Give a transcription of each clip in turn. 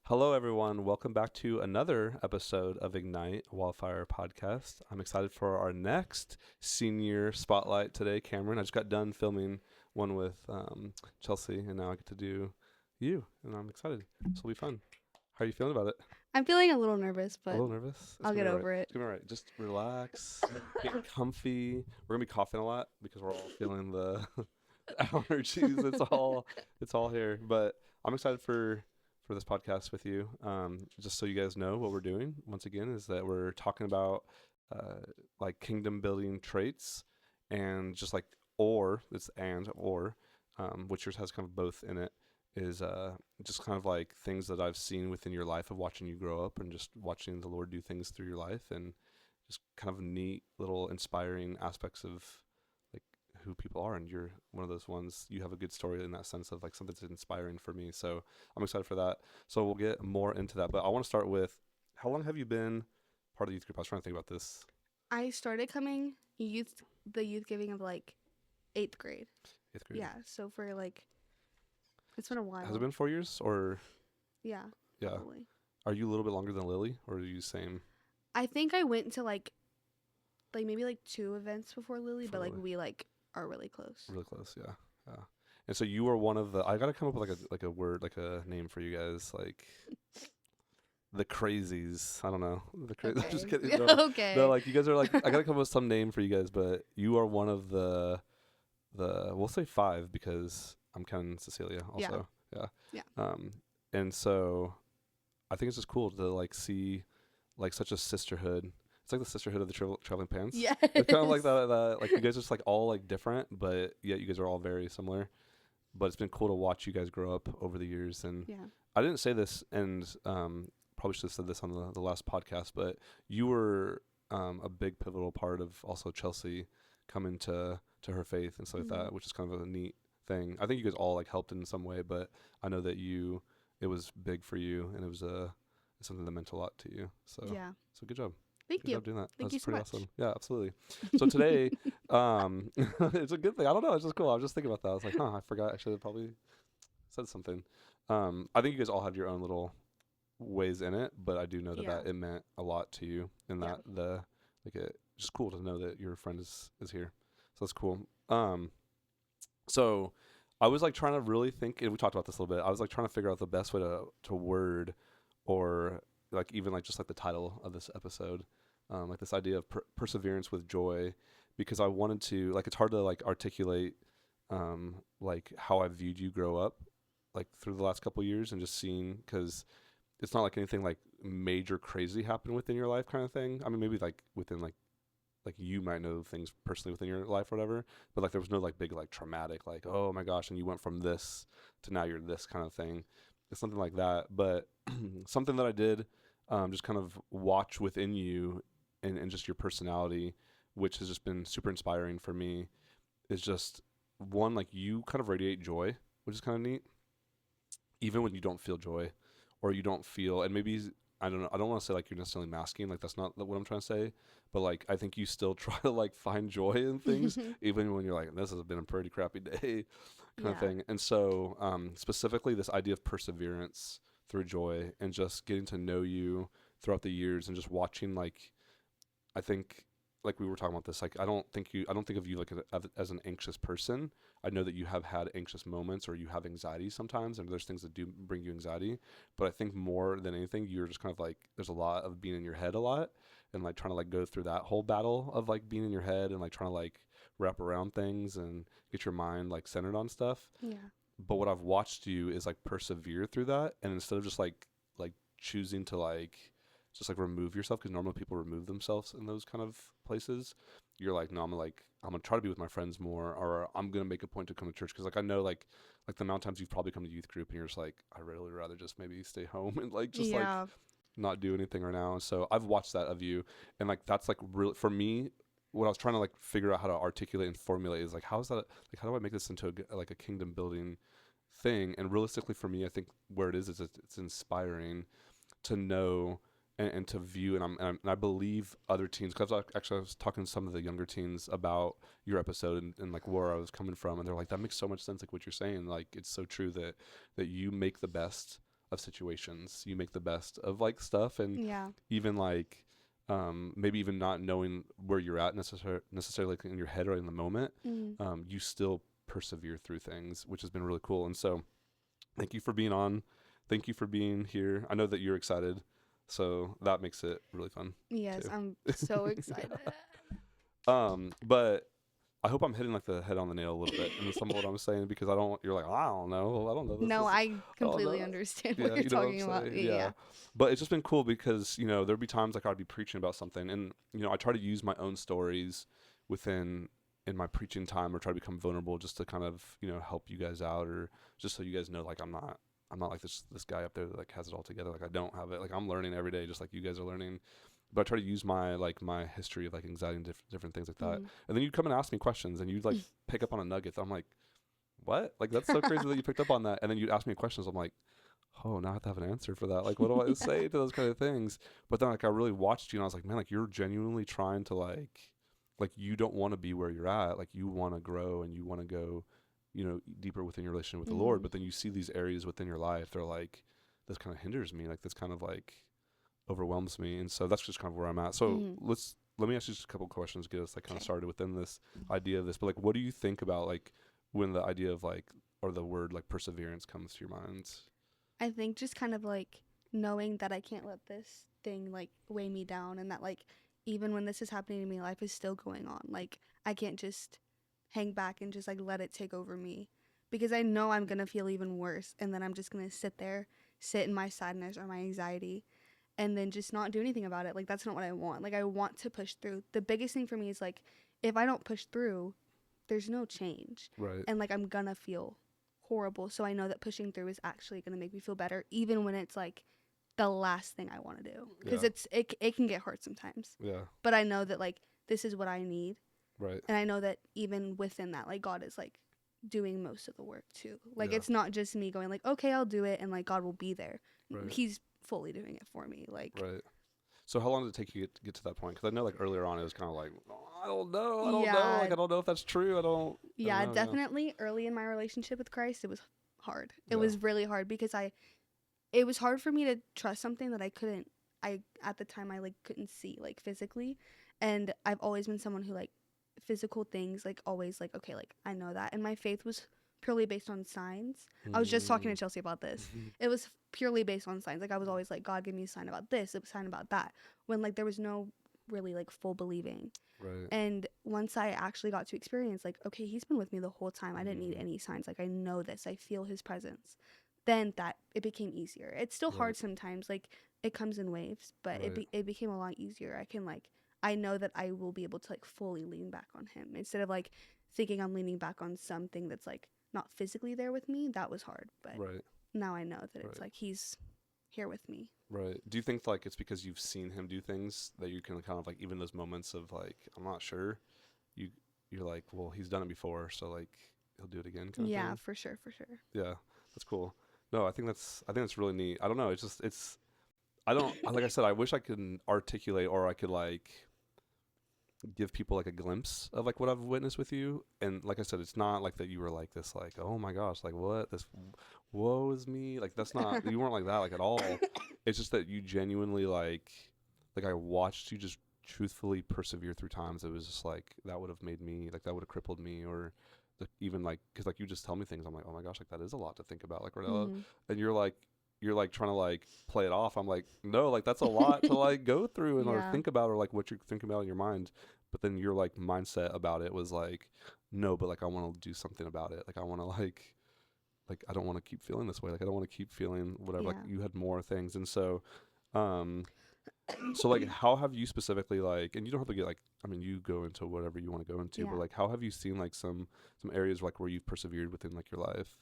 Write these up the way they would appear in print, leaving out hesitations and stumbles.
Hello, everyone. Welcome back to another episode of Ignite Wildfire Podcast. I'm excited for our next senior spotlight today, Camryn. I just got done filming one with Chelsea, and now I get to do you, and I'm excited. This will be fun. How are you feeling about it? I'm feeling a little nervous, A but little nervous? I'll get over it. It's going to be all right. Just relax, get comfy. We're going to be coughing a lot because we're all feeling the allergies. It's all here. But I'm excited for this podcast with you. Just so you guys know what we're doing, once again, is that we're talking about like kingdom building traits and just like which yours has kind of both in it, is just kind of like things that I've seen within your life of watching you grow up and just watching the Lord do things through your life, and just kind of neat little inspiring aspects of like who people are. And you're one of those ones. You have a good story in that sense of like something that's inspiring for me. So I'm excited for that. So we'll get more into that. But I want to start with, how long have you been part of the youth group? I was trying to think about this. I started coming the youth giving of like 8th grade. 8th grade. Yeah, so for like, it's been a while. Has it been 4 years or? Yeah. Yeah. Probably. Are you a little bit longer than Lily, or are you same? I think I went to like maybe like 2 events before Lily, but like we like are really close. Really close, yeah. Yeah. And so you were one of the, I gotta come up with like a word, like a name for you guys, like the crazies. I don't know. Okay. I'm just kidding. No, okay. No, like you guys are like, I gotta come up with some name for you guys, but you are one of the we'll say 5 because I'm counting Cecilia also. Yeah. And so I think it's just cool to like see like such a sisterhood. It's like the sisterhood of the traveling pants. Yeah. It's kind of like that. Like you guys are just like all like different, but yet you guys are all very similar. But it's been cool to watch you guys grow up over the years. And Yeah. I didn't say this, and probably should have said this on the last podcast, but you were a big pivotal part of also Chelsea coming to her faith and stuff like that, which is kind of a neat thing. I think you guys all like helped in some way, but I know that it was big for you, and it was something that meant a lot to you. So yeah. So good job. Thank Good you. job doing that. Thank That's you so pretty much. awesome. Yeah, absolutely. So today, it's a good thing. I don't know. It's just cool. I was just thinking about that. I was like, I forgot. I should have probably said something. I think you guys all had your own little ways in it, but I do know that it meant a lot to you, and that it's just cool to know that your friend is here. So that's cool. So I was like trying to really think, and we talked about this a little bit. I was like trying to figure out the best way to word, or like even like just like the title of this episode, like this idea of perseverance with joy, because I wanted to, like, it's hard to like articulate like how I viewed you grow up like through the last couple of years, and just seeing, because it's not like anything like major crazy happened within your life kind of thing. I mean, maybe like within like you might know things personally within your life or whatever, but like there was no like big like traumatic like, oh my gosh, and you went from this to now you're this kind of thing. It's something like that. But something that I did just kind of watch within you, and just your personality, which has just been super inspiring for me, is just one, like you kind of radiate joy, which is kind of neat, even when you don't feel joy, or you don't feel, and maybe I don't know, I don't want to say like you're necessarily masking, like that's not what I'm trying to say, but like I think you still try to like find joy in things even when you're like, this has been a pretty crappy day kind of thing. And so specifically this idea of perseverance through joy, and just getting to know you throughout the years, and just watching, like, I think, like we were talking about this, like I don't think of you like as an anxious person. I know that you have had anxious moments, or you have anxiety sometimes, and there's things that do bring you anxiety, but I think more than anything, you're just kind of like, there's a lot of being in your head a lot, and like trying to like go through that whole battle of like being in your head, and like trying to like wrap around things and get your mind like centered on stuff. Yeah. But what I've watched you is like persevere through that, and instead of just like choosing to like just like remove yourself, because normally people remove themselves in those kind of places, you're like, no, I'm gonna try to be with my friends more, or I'm gonna make a point to come to church, because like I know like the amount of times you've probably come to youth group and you're just like, I really rather just maybe stay home and like just like not do anything right now. So I've watched that of you, and like that's like really, for me, what I was trying to like figure out how to articulate and formulate is like, how is that, like, how do I make this into like a kingdom building thing? And realistically for me, I think where it is it's inspiring to know and to view, and I believe other teens, because I was talking to some of the younger teens about your episode, and like where I was coming from, and they're like, that makes so much sense, like what you're saying, like it's so true that you make the best of situations. You make the best of like stuff, and even like maybe even not knowing where you're at necessarily like in your head or in the moment, you still persevere through things, which has been really cool. And so thank you for being on. Thank you for being here. I know that you're excited, so that makes it really fun. Yes, too. I'm so excited. But I hope I'm hitting like the head on the nail a little bit in some of what I'm saying, because you're like, I don't know. No, I completely understand what you're talking about. Yeah. But it's just been cool because, there'd be times like I'd be preaching about something, and, I try to use my own stories in my preaching time, or try to become vulnerable just to kind of, help you guys out, or just so you guys know, like, I'm not like this guy up there that like has it all together. Like, I don't have it. Like, I'm learning every day, just like you guys are learning. But I try to use my history of like anxiety and different things like that. And then you come and ask me questions, and you like pick up on a nugget. I'm like, what? Like, that's so crazy that you picked up on that. And then you ask me questions. I'm like, oh, now I have to have an answer for that. Like, what do I say to those kind of things? But then like I really watched you, and I was like, man, like you're genuinely trying to like you don't want to be where you're at. Like, you want to grow, and you want to go, deeper within your relationship with the Lord. But then you see these areas within your life, they're like, this kind of hinders me. Like, this kind of like overwhelms me. And so that's just kind of where I'm at. So let me ask you just a couple of questions to get us like kind of started within this idea of this. But like, what do you think about like when the idea of like, or the word like perseverance comes to your mind? I think just kind of like knowing that I can't let this thing like weigh me down, and that like even when this is happening to me, life is still going on. Like, I can't just hang back and just like let it take over me, because I know I'm gonna feel even worse, and then I'm just gonna sit in my sadness or my anxiety, and then just not do anything about it. Like, that's not what I want. Like, I want to push through. The biggest thing for me is like, if I don't push through, there's no change. Right. And like, I'm gonna feel horrible. So I know that pushing through is actually gonna make me feel better, even when it's like the last thing I want to do, because it can get hard sometimes. Yeah. But I know that like this is what I need. Right. And I know that even within that, like, God is like doing most of the work too. Like, it's not just me going like, okay, I'll do it, and like God will be there. Right. He's fully doing it for me. Like, right. So how long did it take you to get to that point? Because I know like earlier on it was kind of like, I don't know. Like, I don't know if that's true. I don't know, definitely early in my relationship with Christ, it was hard. It was really hard, because it was hard for me to trust something that at the time I like couldn't see like physically. And I've always been someone who like physical things, like always like, okay, like I know that. And my faith was purely based on signs. I was just talking to Chelsea about this. It was purely based on signs. Like, I was always like, God, give me a sign about this, a sign about that, when like there was no really like full believing. Right. And once I actually got to experience like, okay, he's been with me the whole time, I didn't need any signs, like I know this, I feel his presence, then that it became easier. It's still hard sometimes, like it comes in waves, but it became a lot easier. I know that I will be able to like fully lean back on him, instead of like thinking I'm leaning back on something that's like not physically there with me. That was hard, but now I know that it's like he's here with me. Right. Do you think like it's because you've seen him do things that you can kind of like, even those moments of like, I'm not sure, you're like, well, he's done it before, so like he'll do it again kind of thing? For sure. Yeah, that's cool. No, I think that's really neat. I don't know, I don't like I said, I wish I could articulate, or I could like give people like a glimpse of like what I've witnessed with you. And like I said, it's not like that you were like this, like, oh my gosh, like what, this woe is me, like that's not, you weren't like that like at all. It's just that you genuinely like I watched you just truthfully persevere through times. It was just like, that would have made me, like that would have crippled me, or even like, because like you just tell me things, I'm like, oh my gosh, like that is a lot to think about, like and you're like trying to like play it off. I'm like, no, like that's a lot to like go through and or think about, or like what you're thinking about in your mind. But then your like mindset about it was like, no, but like I want to do something about it. Like I want to like I don't want to keep feeling this way. Like I don't want to keep feeling whatever. Like you had more things. And so so like how have you specifically like, and you don't have to get like, I mean, you go into whatever you want to go into, but like how have you seen like some areas like where you've persevered within like your life?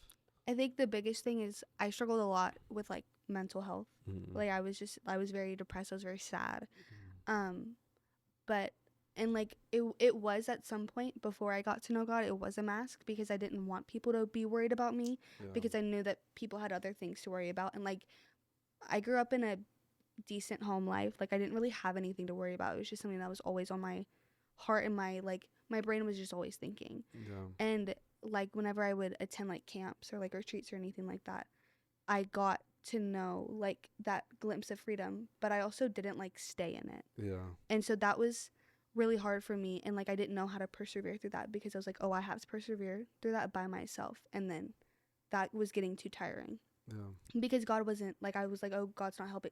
I think the biggest thing is I struggled a lot with like mental health. Like I was very depressed. I was very sad. But and like it was at some point before I got to know God, it was a mask, because I didn't want people to be worried about me, because I knew that people had other things to worry about. And like I grew up in a decent home life. Like I didn't really have anything to worry about. It was just something that was always on my heart, and my brain was just always thinking. And like whenever I would attend like camps or like retreats or anything like that, I got to know like that glimpse of freedom, but I also didn't like stay in it. Yeah. And so that was really hard for me, and like I didn't know how to persevere through that, because I was like, oh, I have to persevere through that by myself, and then that was getting too tiring. Yeah. Because God wasn't like, I was like, oh, God's not helping,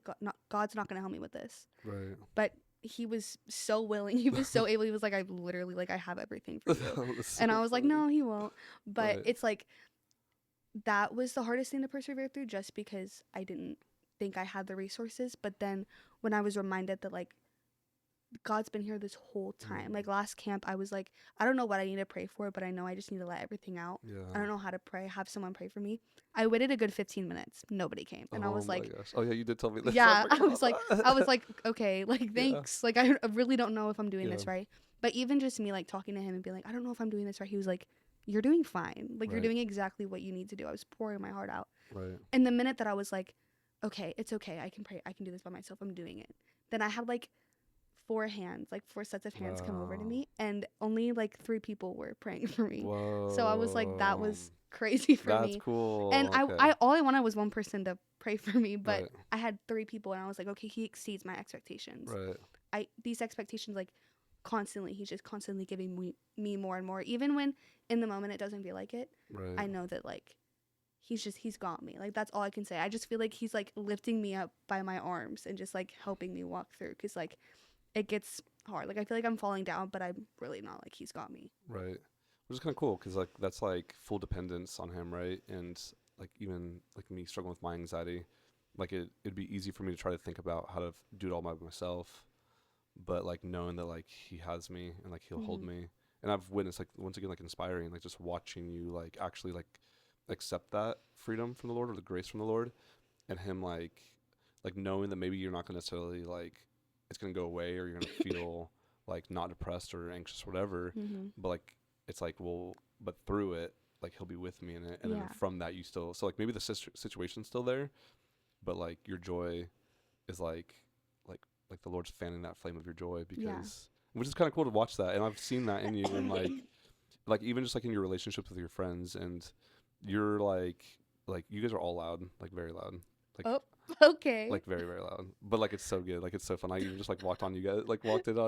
God's not going to help me with this. Right. But he was so willing, he was so able. He was like, I literally, like, I have everything for you. And I was like, no, he won't. But it's like, that was the hardest thing to persevere through, just because I didn't think I had the resources. But then when I was reminded that like God's been here this whole time, like last camp, I was like, I don't know what I need to pray for, but I know I just need to let everything out. I don't know how to pray, have someone pray for me. I waited a good 15 minutes, nobody came, and I was like, gosh. Oh yeah, you did tell me this. Yeah, I was like, okay, like, thanks. Like, I really don't know if I'm doing this right. But even just me like talking to him and being like, I don't know if I'm doing this right, he was like, you're doing fine, like you're doing exactly what you need to do. I was pouring my heart out. Right. And the minute that I was like, okay, it's okay, I can pray, I can do this by myself, I'm doing it, then I had like 4 sets of hands come over to me, and only like 3 people were praying for me. Whoa. So I was like, that was crazy for me. That's cool. And I all I wanted was one person to pray for me, but I had 3 people, and I was like, okay, he exceeds my expectations. Right. These expectations, like, he's just constantly giving me more and more, even when in the moment it doesn't feel like it. Right. I know that like he's got me. Like, that's all I can say. I just feel like he's like lifting me up by my arms and just like helping me walk through, because like it gets hard. Like, I feel like I'm falling down, but I'm really not. Like, he's got me. Right. Which is kind of cool, because like that's like full dependence on him, right? And like even like me struggling with my anxiety, like it'd be easy for me to try to think about how to do it all by myself, but like knowing that like he has me and like he'll hold me. And I've witnessed, like, once again, like inspiring, like just watching you like actually like accept that freedom from the Lord, or the grace from the Lord, and him like knowing that maybe you're not going to necessarily like it's going to go away, or you're going to feel like not depressed or anxious or whatever, but like it's like, well, but through it, like he'll be with me in it, and then from that you still, so like maybe the situation's still there, but like your joy is like the Lord's fanning that flame of your joy, because which is kind of cool to watch that. And I've seen that in you, and like even just like in your relationships with your friends, and you're like you guys are all loud, like very loud, like okay, like very, very loud, but like it's so good, like it's so fun. I even just like walked in on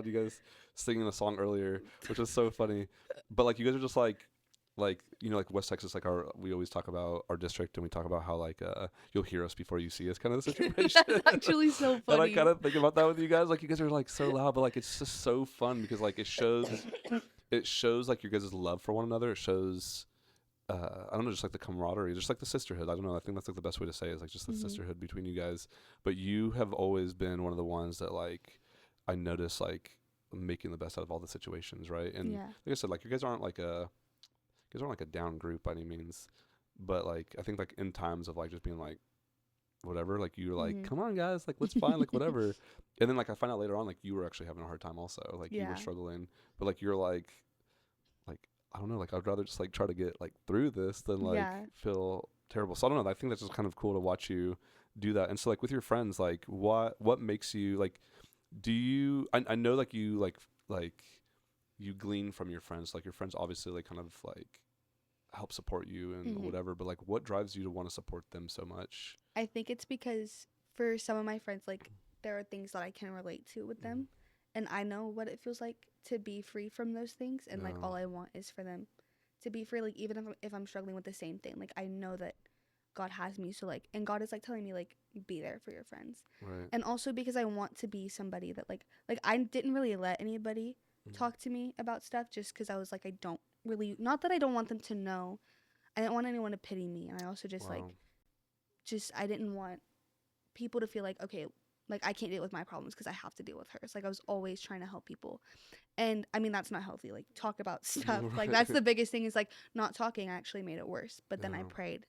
you guys singing a song earlier, which was so funny. But like you guys are just like you know, like West Texas, like we always talk about our district, and we talk about how like you'll hear us before you see us, kind of the situation. That's actually so funny. And I kind of think about that with you guys, like you guys are like so loud, but like it's just so fun, because like it shows like your guys' love for one another. It shows I don't know, just like the camaraderie, just like the sisterhood. I don't know, I think that's like the best way to say it, is like just the sisterhood between you guys. But you have always been one of the ones that like I notice like making the best out of all the situations, right? And like I said, like you guys aren't like a down group by any means, but like I think like in times of like just being like whatever, like you're like, come on guys, like let's find like whatever. And then like I find out later on, like you were actually having a hard time also, like you were struggling, but like you're like I don't know, like I'd rather just like try to get like through this than like feel terrible. So I don't know, I think that's just kind of cool to watch you do that. And so like with your friends, like what makes you like, do you I know like you like you glean from your friends, like your friends obviously like kind of like help support you and whatever, but like what drives you to want to support them so much? I think it's because for some of my friends, like there are things that I can relate to with them, and I know what it feels like to be free from those things, and like all I want is for them to be free, like even if I'm struggling with the same thing, like I know that God has me, so like, and God is like telling me like be there for your friends, right? And also because I want to be somebody that like I didn't really let anybody talk to me about stuff, just because I was like, I don't really, not that I don't want them to know, I didn't want anyone to pity me, and I also just I didn't want people to feel like, okay, like I can't deal with my problems because I have to deal with hers. Like I was always trying to help people, and I mean that's not healthy. Like talk about stuff. Like that's the biggest thing, is like not talking actually made it worse. But then I prayed.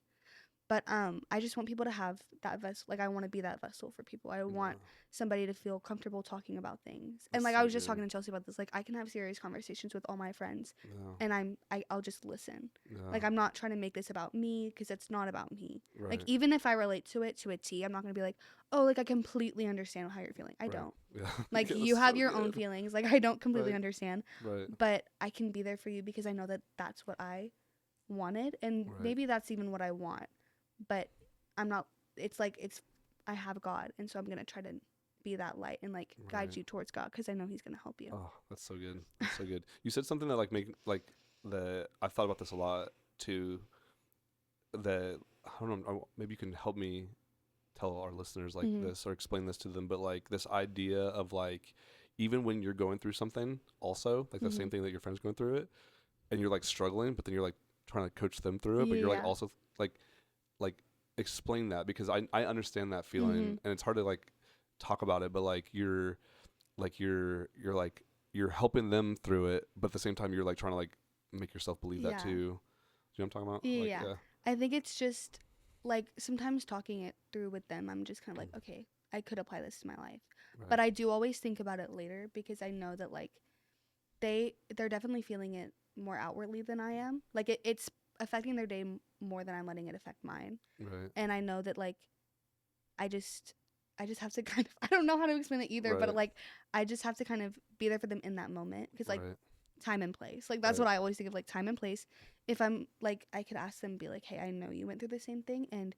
But I just want people to have that vessel. Like I want to be that vessel for people. I want somebody to feel comfortable talking about things. And like I was just talking to Chelsea about this. Like I can have serious conversations with all my friends, and I'll just listen. Like I'm not trying to make this about me, because it's not about me. Right. Like even if I relate to it to a T, I'm not gonna be like, oh, like I completely understand how you're feeling. I don't. Yeah. Like you have your own feelings. Like I don't completely understand. Right. But I can be there for you because I know that that's what I wanted, and maybe that's even what I want. But I'm not it's like I have God, and so I'm gonna try to be that light and like guide you towards God, because I know He's gonna help you. Oh, that's so good. That's so good. You said something that I've thought about this a lot too. That I don't know. Maybe you can help me tell our listeners like this or explain this to them. But like this idea of like, even when you're going through something, also like the same thing that your friend's going through it, and you're like struggling, but then you're like trying to coach them through it, but you're like also like explain that, because I understand that feeling, and it's hard to like talk about it, but like you're helping them through it, but at the same time you're like trying to like make yourself believe that too. Do you know what I'm talking about? Yeah. Like, I think it's just like sometimes talking it through with them, I'm just kind of like, okay, I could apply this to my life. Right. But I do always think about it later, because I know that like they're definitely feeling it more outwardly than I am. Like it's affecting their day more than I'm letting it affect mine. Right. And I know that like I just have to kind of, I don't know how to explain it either, but like I just have to kind of be there for them in that moment, because like time and place, like that's what I always think of, like time and place. If I'm like, I could ask them, be like, hey, I know you went through the same thing, and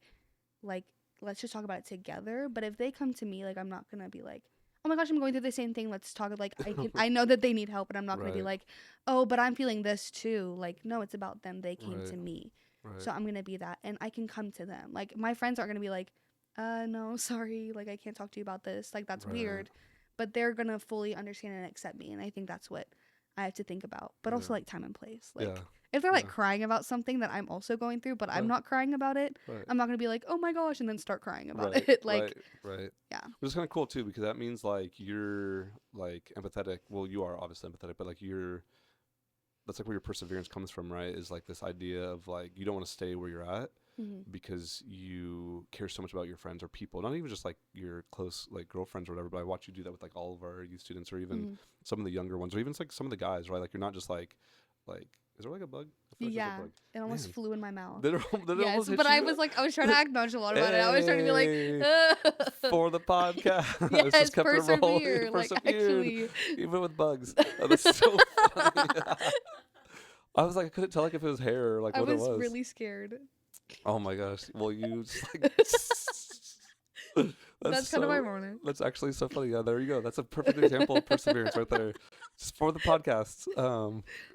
like let's just talk about it together. But if they come to me, like I'm not gonna be like, oh my gosh, I'm going through the same thing, let's talk. Like I know that they need help, and I'm not gonna be like, oh, but I'm feeling this too. Like no, it's about them. They came to me, so I'm gonna be that, and I can come to them. Like my friends aren't gonna be like, no, sorry, like I can't talk to you about this, like that's weird. But they're gonna fully understand and accept me, and I think that's what I have to think about. But also like time and place, like if they're like crying about something that I'm also going through, but I'm not crying about it, I'm not gonna be like, oh my gosh, and then start crying about it. Like yeah, which is kind of cool too, because that means like you're like empathetic. Well, you are obviously empathetic, but like that's like where your perseverance comes from, right? Is like this idea of like you don't want to stay where you're at, because you care so much about your friends or people, not even just like your close like girlfriends or whatever, but I watch you do that with like all of our youth students, or even some of the younger ones, or even like some of the guys, right? Like you're not just like is there like a bug? Yeah, like it almost flew in my mouth. Did it yes, but I was like, I was trying to act nonchalant about it. I was trying to be like, for the podcast. Yes, just kept persevere. Like actually, even with bugs. Oh, that's so funny. I was like, I couldn't tell like if it was hair or like what it was. I was really scared. Oh my gosh! Well, you just like. That's kind of ironic. That's actually so funny. Yeah, there you go. That's a perfect example of perseverance right there. Just for the podcast.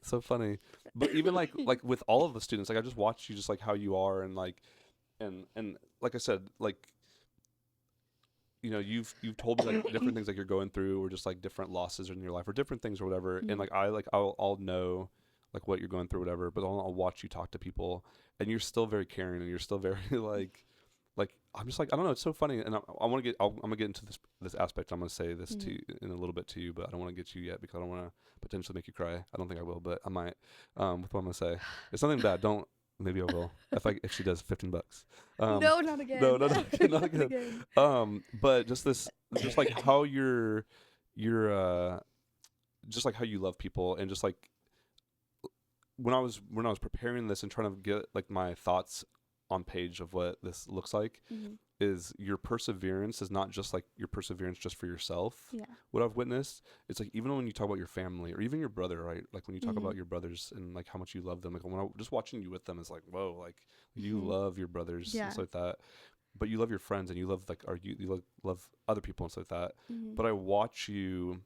So funny. But even like with all of the students, like I just watched you, just like how you are, and like, and like I said, like, you know, you've told me like different things like you're going through, or just like different losses in your life, or different things or whatever. And like I'll know like what you're going through, or whatever. But I'll watch you talk to people, and you're still very caring, and you're still very like I'm just like, I don't know, it's so funny. And I'm gonna get into this aspect. I'm gonna say this to you in a little bit to you, but I don't want to get you yet, because I don't want to potentially make you cry. I don't think I will, but I might. With what I'm gonna say, it's nothing bad. Don't. Maybe I will if she does $15. No, not again. No, not again. But just like how you're just like how you love people, and just like when I was preparing this and trying to get like my thoughts on page of what this looks like, is your perseverance is not just like your perseverance just for yourself. Yeah. What I've witnessed, it's like even when you talk about your family or even your brother, right? Like when you talk about your brothers and like how much you love them, like when I just watching you with them is like, whoa, like you love your brothers and stuff like that. But you love your friends, and you love like you love other people and stuff like that. But I watch you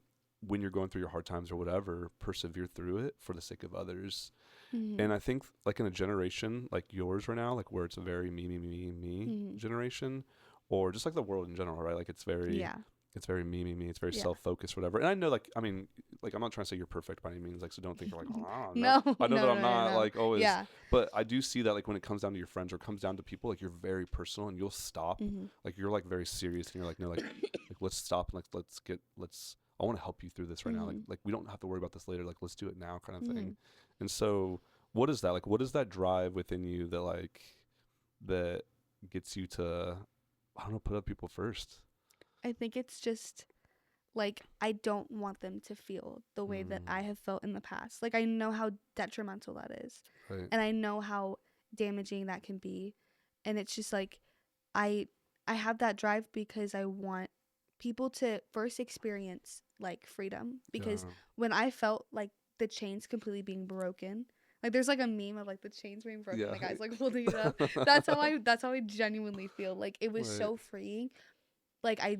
when you're going through your hard times or whatever, persevere through it for the sake of others. And I think like in a generation like yours right now, like where it's a very me generation, or just like the world in general, right? Like it's very it's very me. It's very self-focused, whatever. And I know, like, I mean, like, I'm not trying to say you're perfect by any means, like, so don't think you're like, oh, no. I know that I'm not like always, but I do see that like when it comes down to your friends or comes down to people, like you're very personal, and you'll stop, like you're like very serious, and you're like, no, like let's stop, and like I want to help you through this right now. Like we don't have to worry about this later. Like let's do it now, kind of thing. And so, what is that? Like, what is that drive within you that like that gets you to, I don't know, put other people first? I think it's just like I don't want them to feel the way that I have felt in the past. Like I know how detrimental that is, and I know how damaging that can be. And it's just like I have that drive because I want people to first experience like freedom, because when I felt like the chains completely being broken, Like there's like a meme of like the chains being broken, Yeah. the guy's like holding it up. That's how I genuinely feel. Like it was Right. so freeing. Like I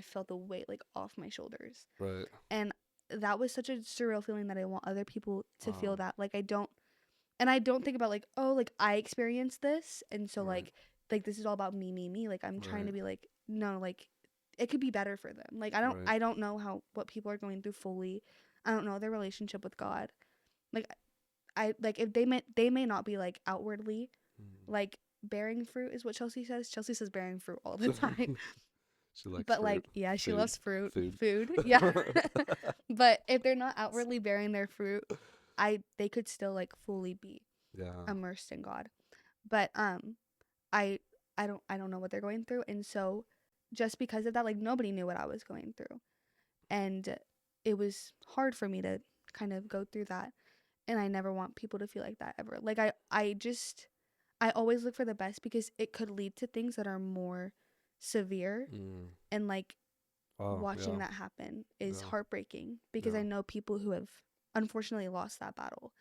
felt the weight like off my shoulders. Right. And that was such a surreal feeling that I want other people to feel Wow. that. Like I don't think about like, oh, like I experienced this, and so Right. like this is all about me. Like I'm trying Right. to be like, no, like it could be better for them. Like Right. I don't know what people are going through fully. I don't know their relationship with God. Like I like if they may not be like outwardly like bearing fruit is what Chelsea says. Chelsea says bearing fruit all the time. She likes But fruit. like yeah, she Food. loves fruit. Food. Food. Yeah. But if they're not outwardly bearing their fruit, they could still like fully be Yeah. immersed in God. But I I don't know what they're going through, and so just because of that, like nobody knew what I was going through. And it was hard for me to kind of go through that, and I never want people to feel like that ever. Like I always look for the best because it could lead to things that are more severe, and like watching that happen is heartbreaking because I know people who have unfortunately lost that battle.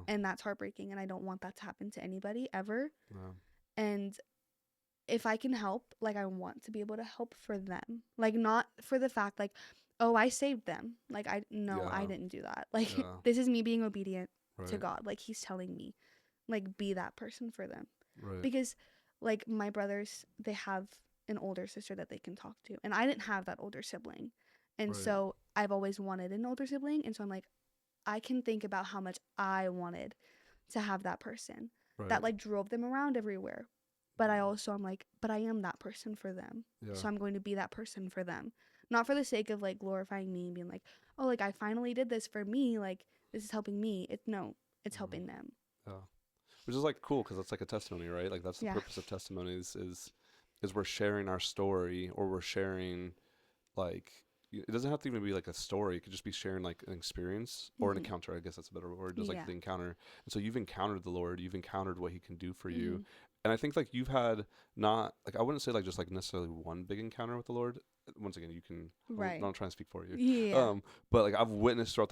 And that's heartbreaking, and I don't want that to happen to anybody ever. And if I can help, like I want to be able to help for them. Like not for the fact like, oh, I saved them. Like I didn't do that. Like this is me being obedient to God. Like he's telling me like be that person for them. Because like my brothers, they have an older sister that they can talk to, and I didn't have that older sibling. And so I've always wanted an older sibling, and so I'm like I can think about how much I wanted to have that person that like drove them around everywhere. But I also I'm like, but I am that person for them. So I'm going to be that person for them. Not for the sake of like glorifying me and being like, oh, like I finally did this for me. Like this is helping me. It's helping them. Yeah. Which is like cool because that's like a testimony, right? Like that's the purpose of testimonies is we're sharing our story, or we're sharing like it doesn't have to even be like a story. It could just be sharing like an experience or an encounter. I guess that's a better word. Just like the encounter. And so you've encountered the Lord. You've encountered what He can do for you. And I think like you've had not like I wouldn't say like just like necessarily one big encounter with the Lord. Once again, you can I'm not trying to speak for you. Yeah. But like I've witnessed throughout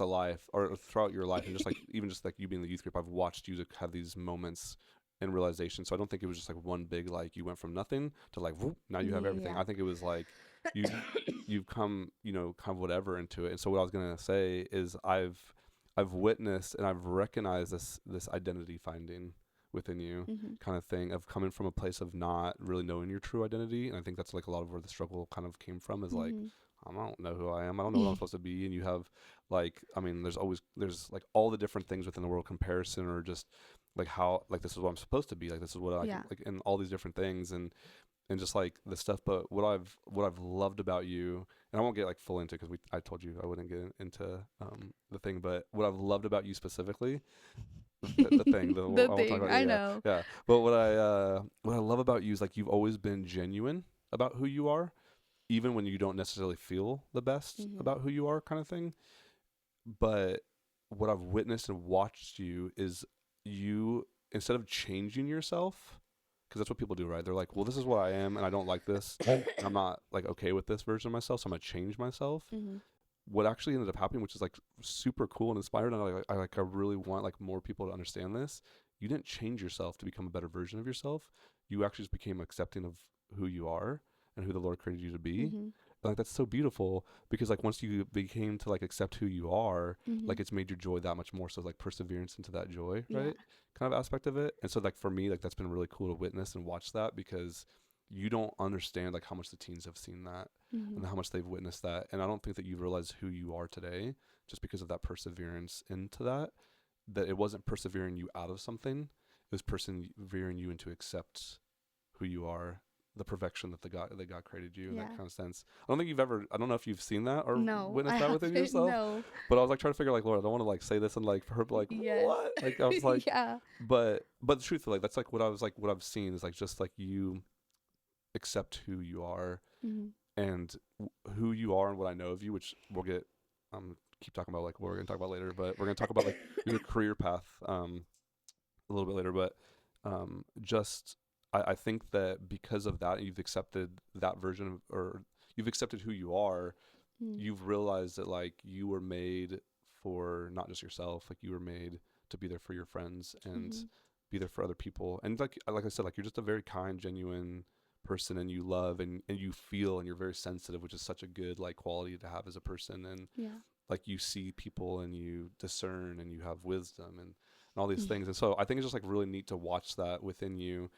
throughout your life, and just like even just like you being in the youth group, I've watched you to have these moments and realization. So I don't think it was just like one big like you went from nothing to like whoop, now you have everything. I think it was like you've come, kind of whatever into it. And so what I was gonna say is I've witnessed and I've recognized this identity finding within you kind of thing of coming from a place of not really knowing your true identity. And I think that's like a lot of where the struggle kind of came from is like I don't know who I am. I don't know what I'm supposed to be. And you have like, I mean, there's like all the different things within the world, comparison, or just like how, like, this is what I'm supposed to be. Like, this is what I like, and all these different things. And just like the stuff. But what I've loved about you, and I won't get like full into, because I told you I wouldn't get into the thing, but what I've loved about you specifically, the thing, the thing, I know. Yeah. But what I love about you is like you've always been genuine about who you are, even when you don't necessarily feel the best about who you are, kind of thing. But what I've witnessed and watched you is you, instead of changing yourself, because that's what people do, right? They're like, well, this is what I am, and I don't like this. I'm not like okay with this version of myself, so I'm gonna change myself. What actually ended up happening, which is like super cool and inspired, and I really want like more people to understand this. You didn't change yourself to become a better version of yourself. You actually just became accepting of who you are and who the Lord created you to be. Like that's so beautiful, because like once you became to like accept who you are, like it's made your joy that much more. So like perseverance into that joy, right? Kind of aspect of it. And so like for me, like that's been really cool to witness and watch that, because you don't understand like how much the teens have seen that and how much they've witnessed that. And I don't think that you realize who you are today just because of that perseverance into that it wasn't persevering you out of something. It was persevering you into accept who you are, the perfection that God created you in that kind of sense. I don't know if you've seen that or witnessed that within yourself. No. But I was like trying to figure like, Lord, I don't want to like say this and like for her like what? Like I was like but the truth, like that's like what I've seen is like just like you accept who you are and who you are and what I know of you, which we'll get keep talking about like what we're gonna talk about later, but we're gonna talk about like your career path a little bit later. But just I think that because of that, you've accepted that version of, or you've accepted who you are. You've realized that like you were made for not just yourself, like you were made to be there for your friends and be there for other people. And like I said, like you're just a very kind, genuine person, and you love and you feel, and you're very sensitive, which is such a good like quality to have as a person. And like you see people and you discern and you have wisdom and all these things. And so I think it's just like really neat to watch that within you.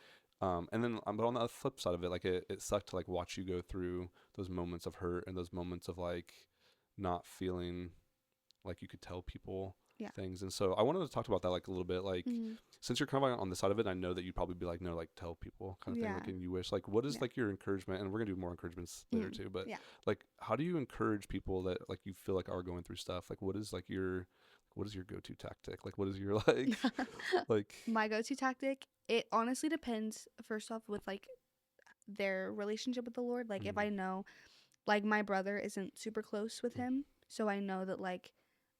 And then but on the flip side of it, like it sucked to like watch you go through those moments of hurt and those moments of like not feeling like you could tell people things. And so I wanted to talk about that like a little bit, like since you're kind of on the side of it, I know that you'd probably be like, no, like tell people kind of thing, like, and you wish, like, what is like your encouragement? And we're gonna do more encouragements later too, but like how do you encourage people that like you feel like are going through stuff? Like what is your go-to tactic? Like what is your like like my go-to tactic? It honestly depends, first off, with like their relationship with the Lord. Like if I know like my brother isn't super close with him, so I know that like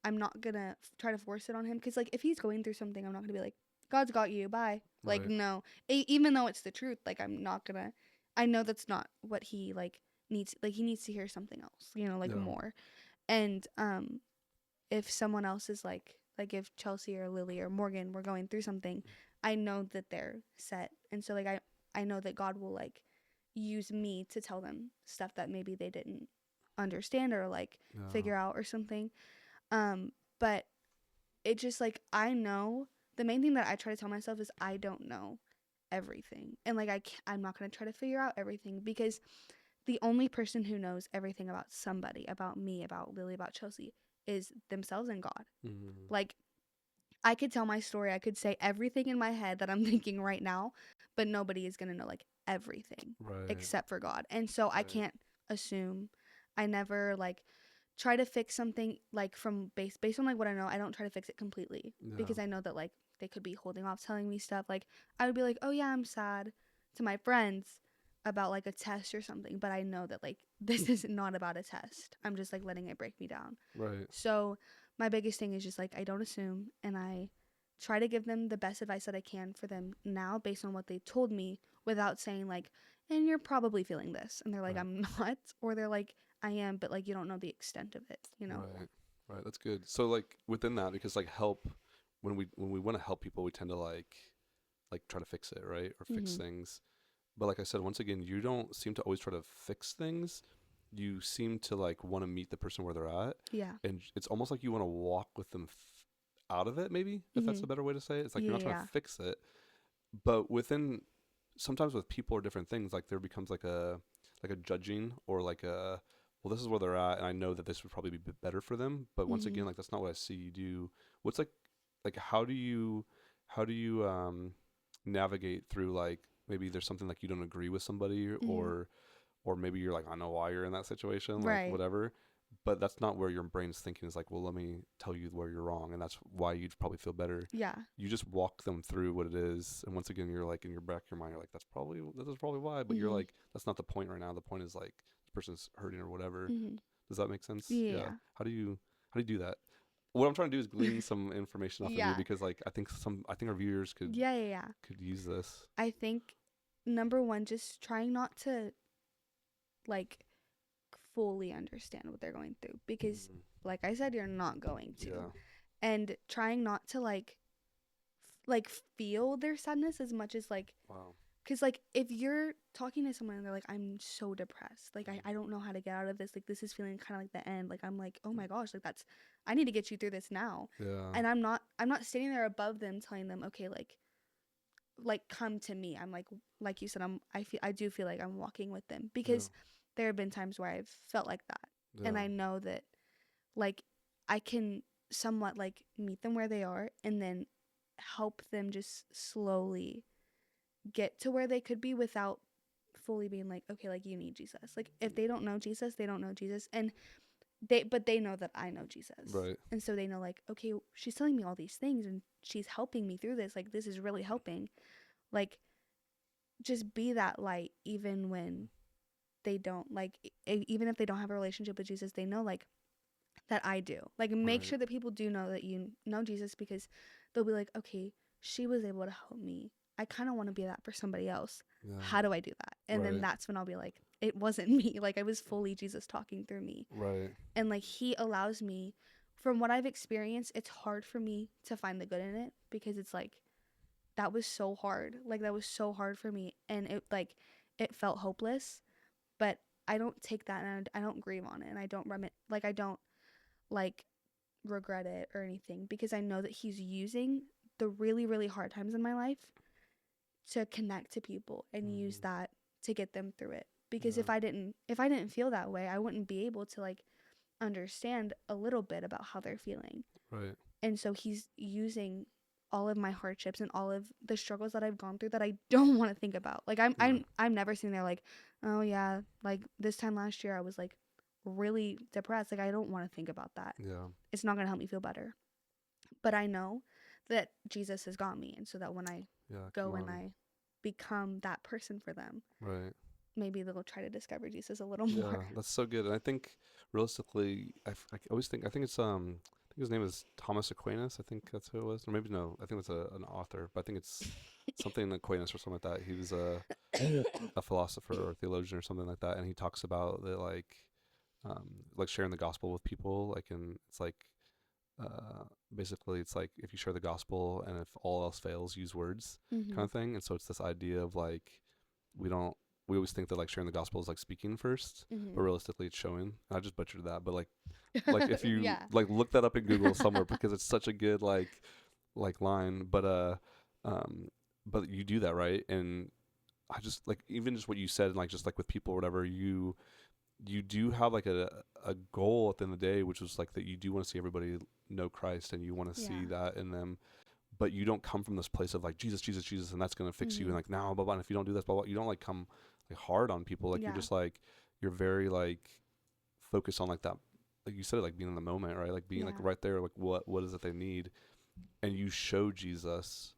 I'm not gonna try to force it on him, because like if he's going through something, I'm not gonna be like, God's got you, bye. Like no, even though it's the truth, like I'm not gonna, I know that's not what he like needs. Like he needs to hear something else, you know, like more. And if someone else is like if Chelsea or Lily or Morgan were going through something, I know that they're set, and so like I know that God will like use me to tell them stuff that maybe they didn't understand or like figure out or something. But it just like, I know the main thing that I try to tell myself is I don't know everything, and like I'm not going to try to figure out everything, because the only person who knows everything about somebody, about me, about Lily, about Chelsea, is themselves and God. Like I could tell my story, I could say everything in my head that I'm thinking right now, but nobody is going to know like everything except for God. And so I can't assume. I never like try to fix something like from based on like what I know. I don't try to fix it completely, because I know that like they could be holding off telling me stuff. Like I would be like, oh yeah, I'm sad to my friends about like a test or something, but I know that like this is not about a test. I'm just like letting it break me down. So my biggest thing is just like I don't assume, and I try to give them the best advice that I can for them now based on what they told me, without saying like, and you're probably feeling this, and they're like, I'm not, or they're like, I am, but like you don't know the extent of it, you know. Right, that's good. So like within that, because like help, when we want to help people, we tend to like try to fix it, right, or fix things. But like I said, once again, you don't seem to always try to fix things. You seem to like want to meet the person where they're at. And it's almost like you want to walk with them out of it, maybe, if that's a better way to say it. It's like you're not trying to fix it. But within, sometimes with people or different things, like there becomes like a judging, or like a, well, this is where they're at, and I know that this would probably be better for them. But once again, like that's not what I see you do. What's like how do you navigate through, like maybe there's something like you don't agree with somebody, or maybe you're like, I know why you're in that situation, like whatever, but that's not where your brain's thinking, is like, well, let me tell you where you're wrong, and that's why you'd probably feel better. You just walk them through what it is, and once again, you're like, in your back of your mind, you're like, this is probably why, but you're like, that's not the point right now. The point is like this person's hurting or whatever. Does that make sense? How do you do that? What I'm trying to do is glean some information off of you, because like I think our viewers could could use this. I think number one, just trying not to like fully understand what they're going through, because like I said, you're not going to. And trying not to like feel their sadness as much as like, because like if you're talking to someone and they're like, I'm so depressed, like I don't know how to get out of this, like this is feeling kind of like the end, like I'm like, oh my gosh, like I need to get you through this now. And I'm not standing there above them telling them, okay, like come to me. I'm like you said, I do feel like I'm walking with them, because there have been times where I've felt like that, and I know that like I can somewhat like meet them where they are, and then help them just slowly get to where they could be, without fully being like, okay, like you need Jesus. Like if they don't know Jesus, they don't know Jesus, and they know that I know Jesus, and so they know like, okay, she's telling me all these things and she's helping me through this, like this is really helping. Like just be that light, even when they don't, like even if they don't have a relationship with Jesus, they know like that I do. Like make sure that people do know that you know Jesus, because they'll be like, okay, she was able to help me, I kind of want to be that for somebody else. How do I do that? And then that's when I'll be like, it wasn't me, like I was fully Jesus talking through me. And like he allows me, from what I've experienced, it's hard for me to find the good in it, because it's like, that was so hard. Like, that was so hard for me. And it felt hopeless, but I don't take that, and I don't grieve on it, and I don't I don't like regret it or anything, because I know that he's using the really, really hard times in my life to connect to people and use that to get them through it. Because if I didn't feel that way, I wouldn't be able to like understand a little bit about how they're feeling. Right. And so he's using all of my hardships and all of the struggles that I've gone through that I don't want to think about. Like I'm never sitting there like, oh yeah, like this time last year I was like really depressed. Like, I don't want to think about that. Yeah. It's not going to help me feel better. But I know that Jesus has got me, and so that when I go and I become that person for them, right, maybe they'll try to discover Jesus a little more. Yeah, that's so good. And I think realistically, I always think, I think it's I think his name is Thomas Aquinas. I think that's who it was, or maybe no. I think it's an author, but I think it's something Aquinas or something like that. He was a philosopher or theologian or something like that, and he talks about that like sharing the gospel with people, like, and it's like basically it's like if you share the gospel and if all else fails, use words, kind of thing. And so it's this idea of like we always think that like sharing the gospel is like speaking first, but realistically it's showing. I just butchered that, but like if you like look that up in Google somewhere, because it's such a good like line, but you do that, right? And I just like, even just what you said, and like just like with people or whatever, you do have like a goal at the end of the day, which was like that you do want to see everybody know Christ, and you want to see that in them, but you don't come from this place of like Jesus, Jesus, Jesus, and that's going to fix you, and like now, blah, blah, and if you don't do this, blah, blah, you don't like come like hard on people, like you're just like, you're very like focused on like that, like you said, like being in the moment, right? Like being like right there, like what is it they need, and you show Jesus.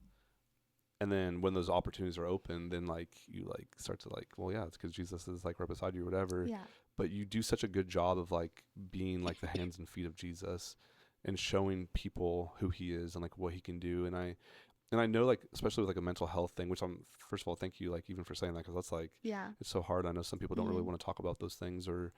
And then when those opportunities are open, then like you like start to like, well, yeah, it's because Jesus is like right beside you or whatever. Yeah. But you do such a good job of like being like the hands and feet of Jesus and showing people who he is and like what he can do. And I know, like, especially with like a mental health thing, which I'm, first of all, thank you, like, even for saying that, because that's like, it's so hard. I know some people don't really want to talk about those things, or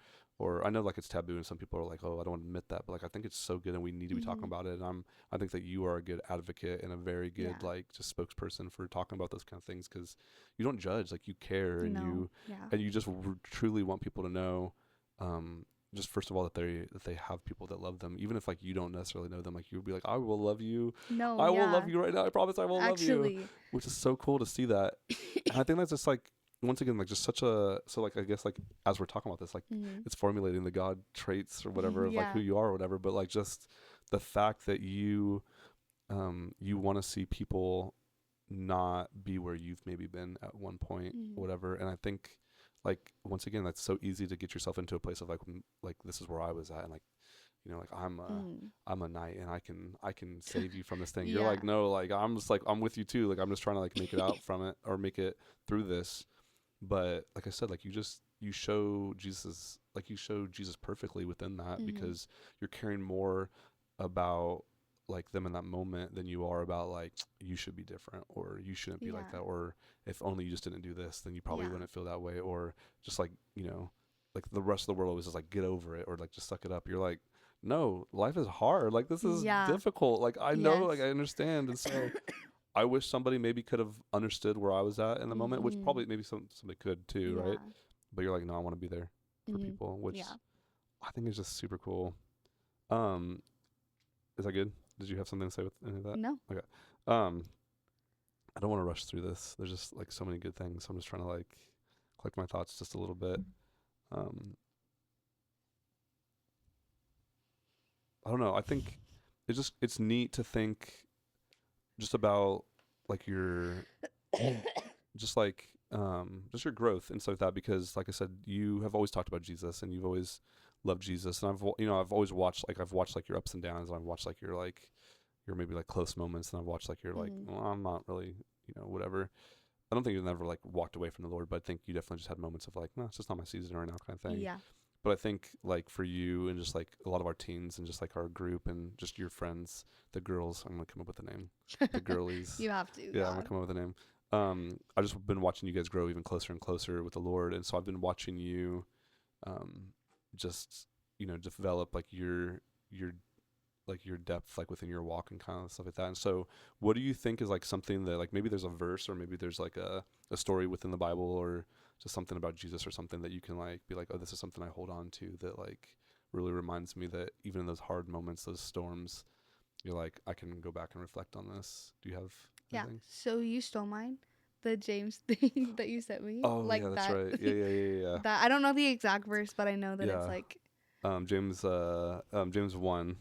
I know like it's taboo, and some people are like, oh, I don't want to admit that, but like I think it's so good, and we need to be talking about it. And I think that you are a good advocate and a very good like just spokesperson for talking about those kind of things, because you don't judge, like you care, and you just truly want people to know, just first of all that they have people that love them, even if like you don't necessarily know them. Like you would be like, I will love you. No, I will love you right now. I promise I will love you. Which is so cool to see that. And I think that's just like, once again, like just such a, so like I guess like as we're talking about this, like it's formulating the God traits or whatever of like who you are or whatever. But like just the fact that you want to see people not be where you've maybe been at one point, whatever. And I think, like, once again, that's so easy to get yourself into a place of like this is where I was at, and like, you know, like I'm a knight and I can save you from this thing. You're like, no, like I'm just like, I'm with you too. Like I'm just trying to like make it out from it, or make it through this. But like I said, like you show Jesus, like you show Jesus perfectly within that, because you're caring more about like them in that moment than you are about like you should be different, or you shouldn't be like that, or if only you just didn't do this, then you probably wouldn't feel that way, or just like, you know, like the rest of the world was just like, get over it, or like just suck it up. You're like, no, life is hard, like this is difficult, like I know, like I understand. And so I wish somebody maybe could have understood where I was at in the moment, which probably maybe somebody could too, right? But you're like, no, I want to be there for people, which I think is just super cool. Is that good? Did you have something to say with any of that? No. Okay. I don't want to rush through this. There's just like so many good things. So I'm just trying to like collect my thoughts just a little bit. I don't know. I think it's neat to think just about like your just like just your growth and stuff like that, because like I said, you have always talked about Jesus, and you've always loved Jesus, and I've always watched like your ups and downs, and I've watched like your maybe like close moments, and I've watched like your like, well, I'm not really, you know, whatever. I don't think you've never like walked away from the Lord, but I think you definitely just had moments of like, no, it's just not my season right now, kind of thing. Yeah. But I think like for you and just like a lot of our teens and just like our group and just your friends, the girls, I'm gonna come up with a name, the girlies. You have to. Yeah, I'm gonna come up with a name. I've just been watching you guys grow even closer and closer with the Lord, and so I've been watching you, just, you know, develop like your like your depth, like within your walk and kind of stuff like that. And so what do you think is like something that, like, maybe there's a verse or maybe there's like a story within the Bible or just something about Jesus or something that you can like be like, oh, this is something I hold on to that like really reminds me that even in those hard moments, those storms, you're like, I can go back and reflect on this. Do you have anything? So you stole mine, the James thing that you sent me. Oh, like yeah, that's that, right. Yeah. that I don't know the exact verse, but I know that Yeah. it's like James 1.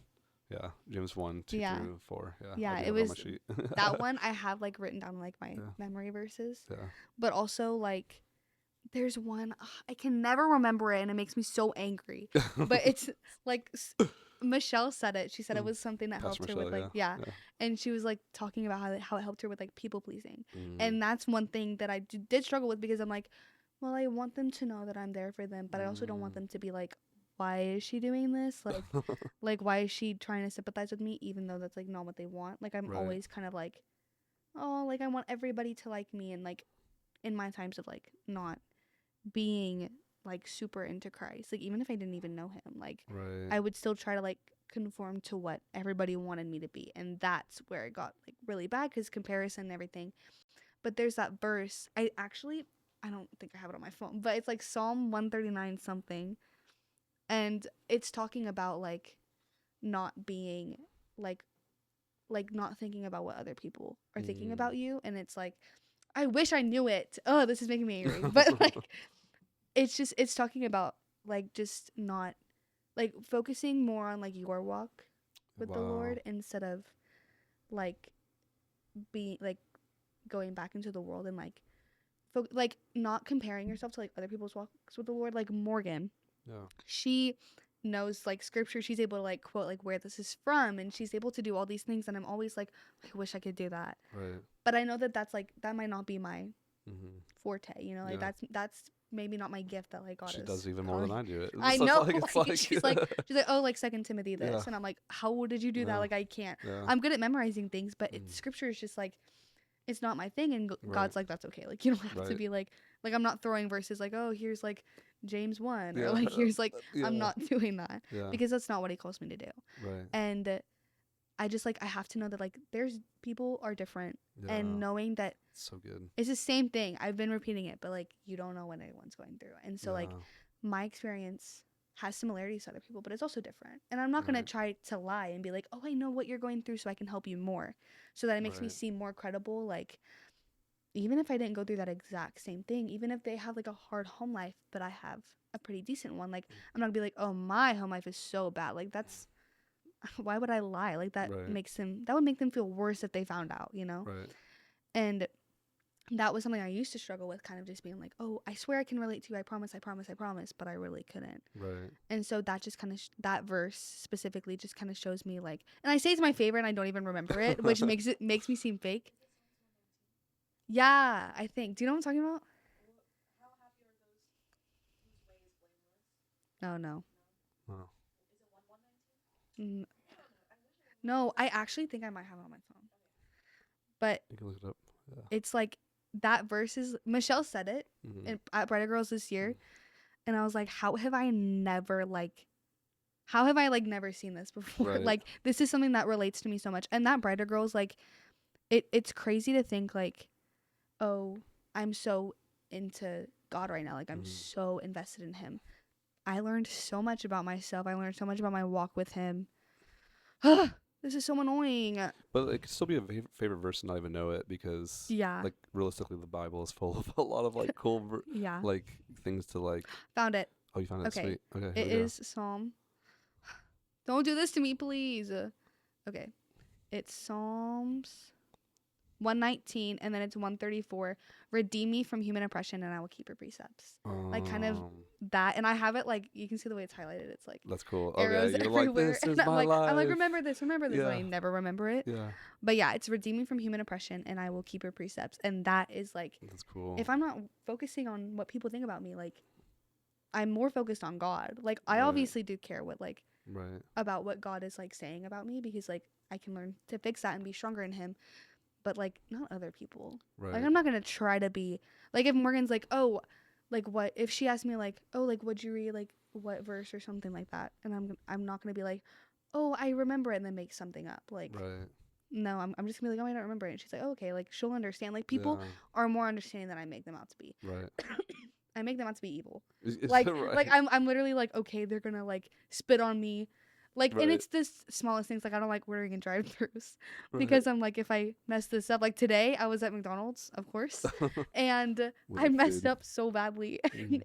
Yeah, James 1, 2 through 4. Yeah, I do it have was on my sheet. that one I have like written down like my memory verses. Yeah. But also like there's one I can never remember it and it makes me so angry. But it's like Michelle said it. She said it was something that helped her with like and she was like talking about how it helped her with like people pleasing. And that's one thing that I did struggle with because I'm like, well, I want them to know that I'm there for them, but I also don't want them to be like, why is she doing this? Like, like why is she trying to sympathize with me even though that's like not what they want? Like I'm always kind of like, oh, like I want everybody to like me. And like in my times of like not being like super into Christ, like even if I didn't even know him, like I would still try to like conform to what everybody wanted me to be. And that's where it got like really bad because comparison and everything. But there's that verse. I don't think I have it on my phone, but it's like Psalm 139 something. And it's talking about like not being like not thinking about what other people are thinking about you. And it's like, I wish I knew it. Oh, this is making me angry. But like it's talking about like just not like focusing more on like your walk with the Lord instead of like being like going back into the world and like like not comparing yourself to like other people's walks with the Lord. Like Morgan, she knows like scripture. She's able to like quote like where this is from, and she's able to do all these things. And I'm always like, I wish I could do that. But I know that that's like that might not be my forte. You know, like that's maybe not my gift that like God she is does even more than I do it. I know. Like, she's like oh like 2 Timothy this, and I'm like, how did you do that? Like I can't. I'm good at memorizing things, but scripture is just like, it's not my thing. And God's like, that's okay. Like you don't have to be like I'm not throwing verses like, oh, here's like James 1 or like here's like I'm not doing that because that's not what he calls me to do. And I just like I have to know that like there's people are different and knowing that so good. It's the same thing. I've been repeating it, but like you don't know what anyone's going through. And so like my experience has similarities to other people, but it's also different. And I'm not going to try to lie and be like, oh, I know what you're going through so I can help you more. So that it makes me seem more credible. Like, even if I didn't go through that exact same thing, even if they have like a hard home life, but I have a pretty decent one, like I'm not gonna be like, oh, my home life is so bad. Like that's, why would I lie? Like that would make them feel worse if they found out, you know? And that was something I used to struggle with, kind of just being like, oh, I swear I can relate to you. I promise, but I really couldn't. And so that just kind of, that verse specifically just kind of shows me like, and I say it's my favorite and I don't even remember it, which makes me seem fake. Yeah, I think. Do you know what I'm talking about? How happy are those whose way is blameless? Oh, no. Is it 1:19? No, I actually think I might have it on my phone. But you can look it up. It's like, that verse is, Michelle said it at Brighter Girls this year, and I was like, how have I never seen this before? Like, this is something that relates to me so much. And that Brighter Girls, like, it's crazy to think like, oh, I'm so into God right now. Like, I'm so invested in him. I learned so much about myself. I learned so much about my walk with him. This is so annoying. But it could still be a favorite verse and not even know it because, like, realistically, the Bible is full of a lot of, like, cool, like, things to, like. Found it. Oh, you found it? Okay. Sweet. Okay. It is Psalm. Don't do this to me, please. Okay. It's Psalms 119, and then it's 134. Redeem me from human oppression, and I will keep your precepts. Like, kind of that. And I have it, like, you can see the way it's highlighted. It's like, that's cool. Arrows You're everywhere. like, this is I'm my life. I'm like, remember this. And I never remember it. But yeah, it's redeem me from human oppression, and I will keep your precepts. And that is like, that's cool. If I'm not focusing on what people think about me, like, I'm more focused on God. Like, I obviously do care what, like, about what God is, like, saying about me, because, like, I can learn to fix that and be stronger in him. But, like, not other people. Like, I'm not going to try to be, like, if Morgan's like, oh, like, what, if she asked me, like, oh, like, what'd you read, like, what verse or something like that, and I'm not going to be like, oh, I remember it, and then make something up. Like, Right. no, I'm just gonna be like, oh, I don't remember it. And she's like, oh, okay, like she'll understand. Like people Yeah. are more understanding than I make them out to be. Right. I make them out to be evil. Is Like, that right? like I'm literally like, okay, they're gonna like spit on me. Like, and Right. it's this smallest things. Like, I don't like ordering in drive-thrus Right. because I'm like, if I mess this up, like today I was at McDonald's, of course, and I messed up so badly. Mm.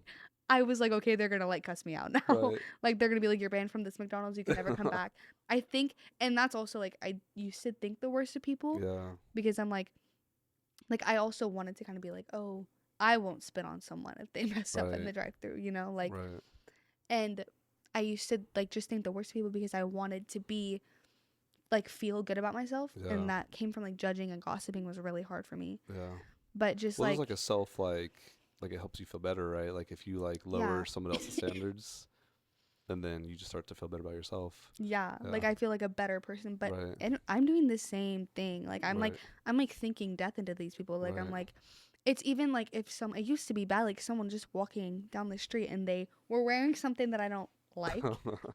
I was like, okay, they're gonna like cuss me out now. Right. Like they're gonna be like, you're banned from this McDonald's. You can never come back. I think, and that's also like, I used to think the worst of people Yeah. because I'm like I also wanted to kind of be like, oh, I won't spit on someone if they mess up in the Right. drive-thru, you know, like, Right. and I used to like just think the worst of people because I wanted to be like feel good about myself, Yeah. and that came from like judging and gossiping was really hard for me. Yeah. But just Well, like, there's like a self like it helps you feel better, right? Like if you like lower yeah, someone else's standards, and then you just start to feel better about yourself. yeah, Yeah. like I feel like a better person. But Right. and I'm doing the same thing. Like I'm Right. like thinking death into these people. Like I'm Right. like, it's even like if it used to be bad, like someone just walking down the street and they were wearing something that I don't like,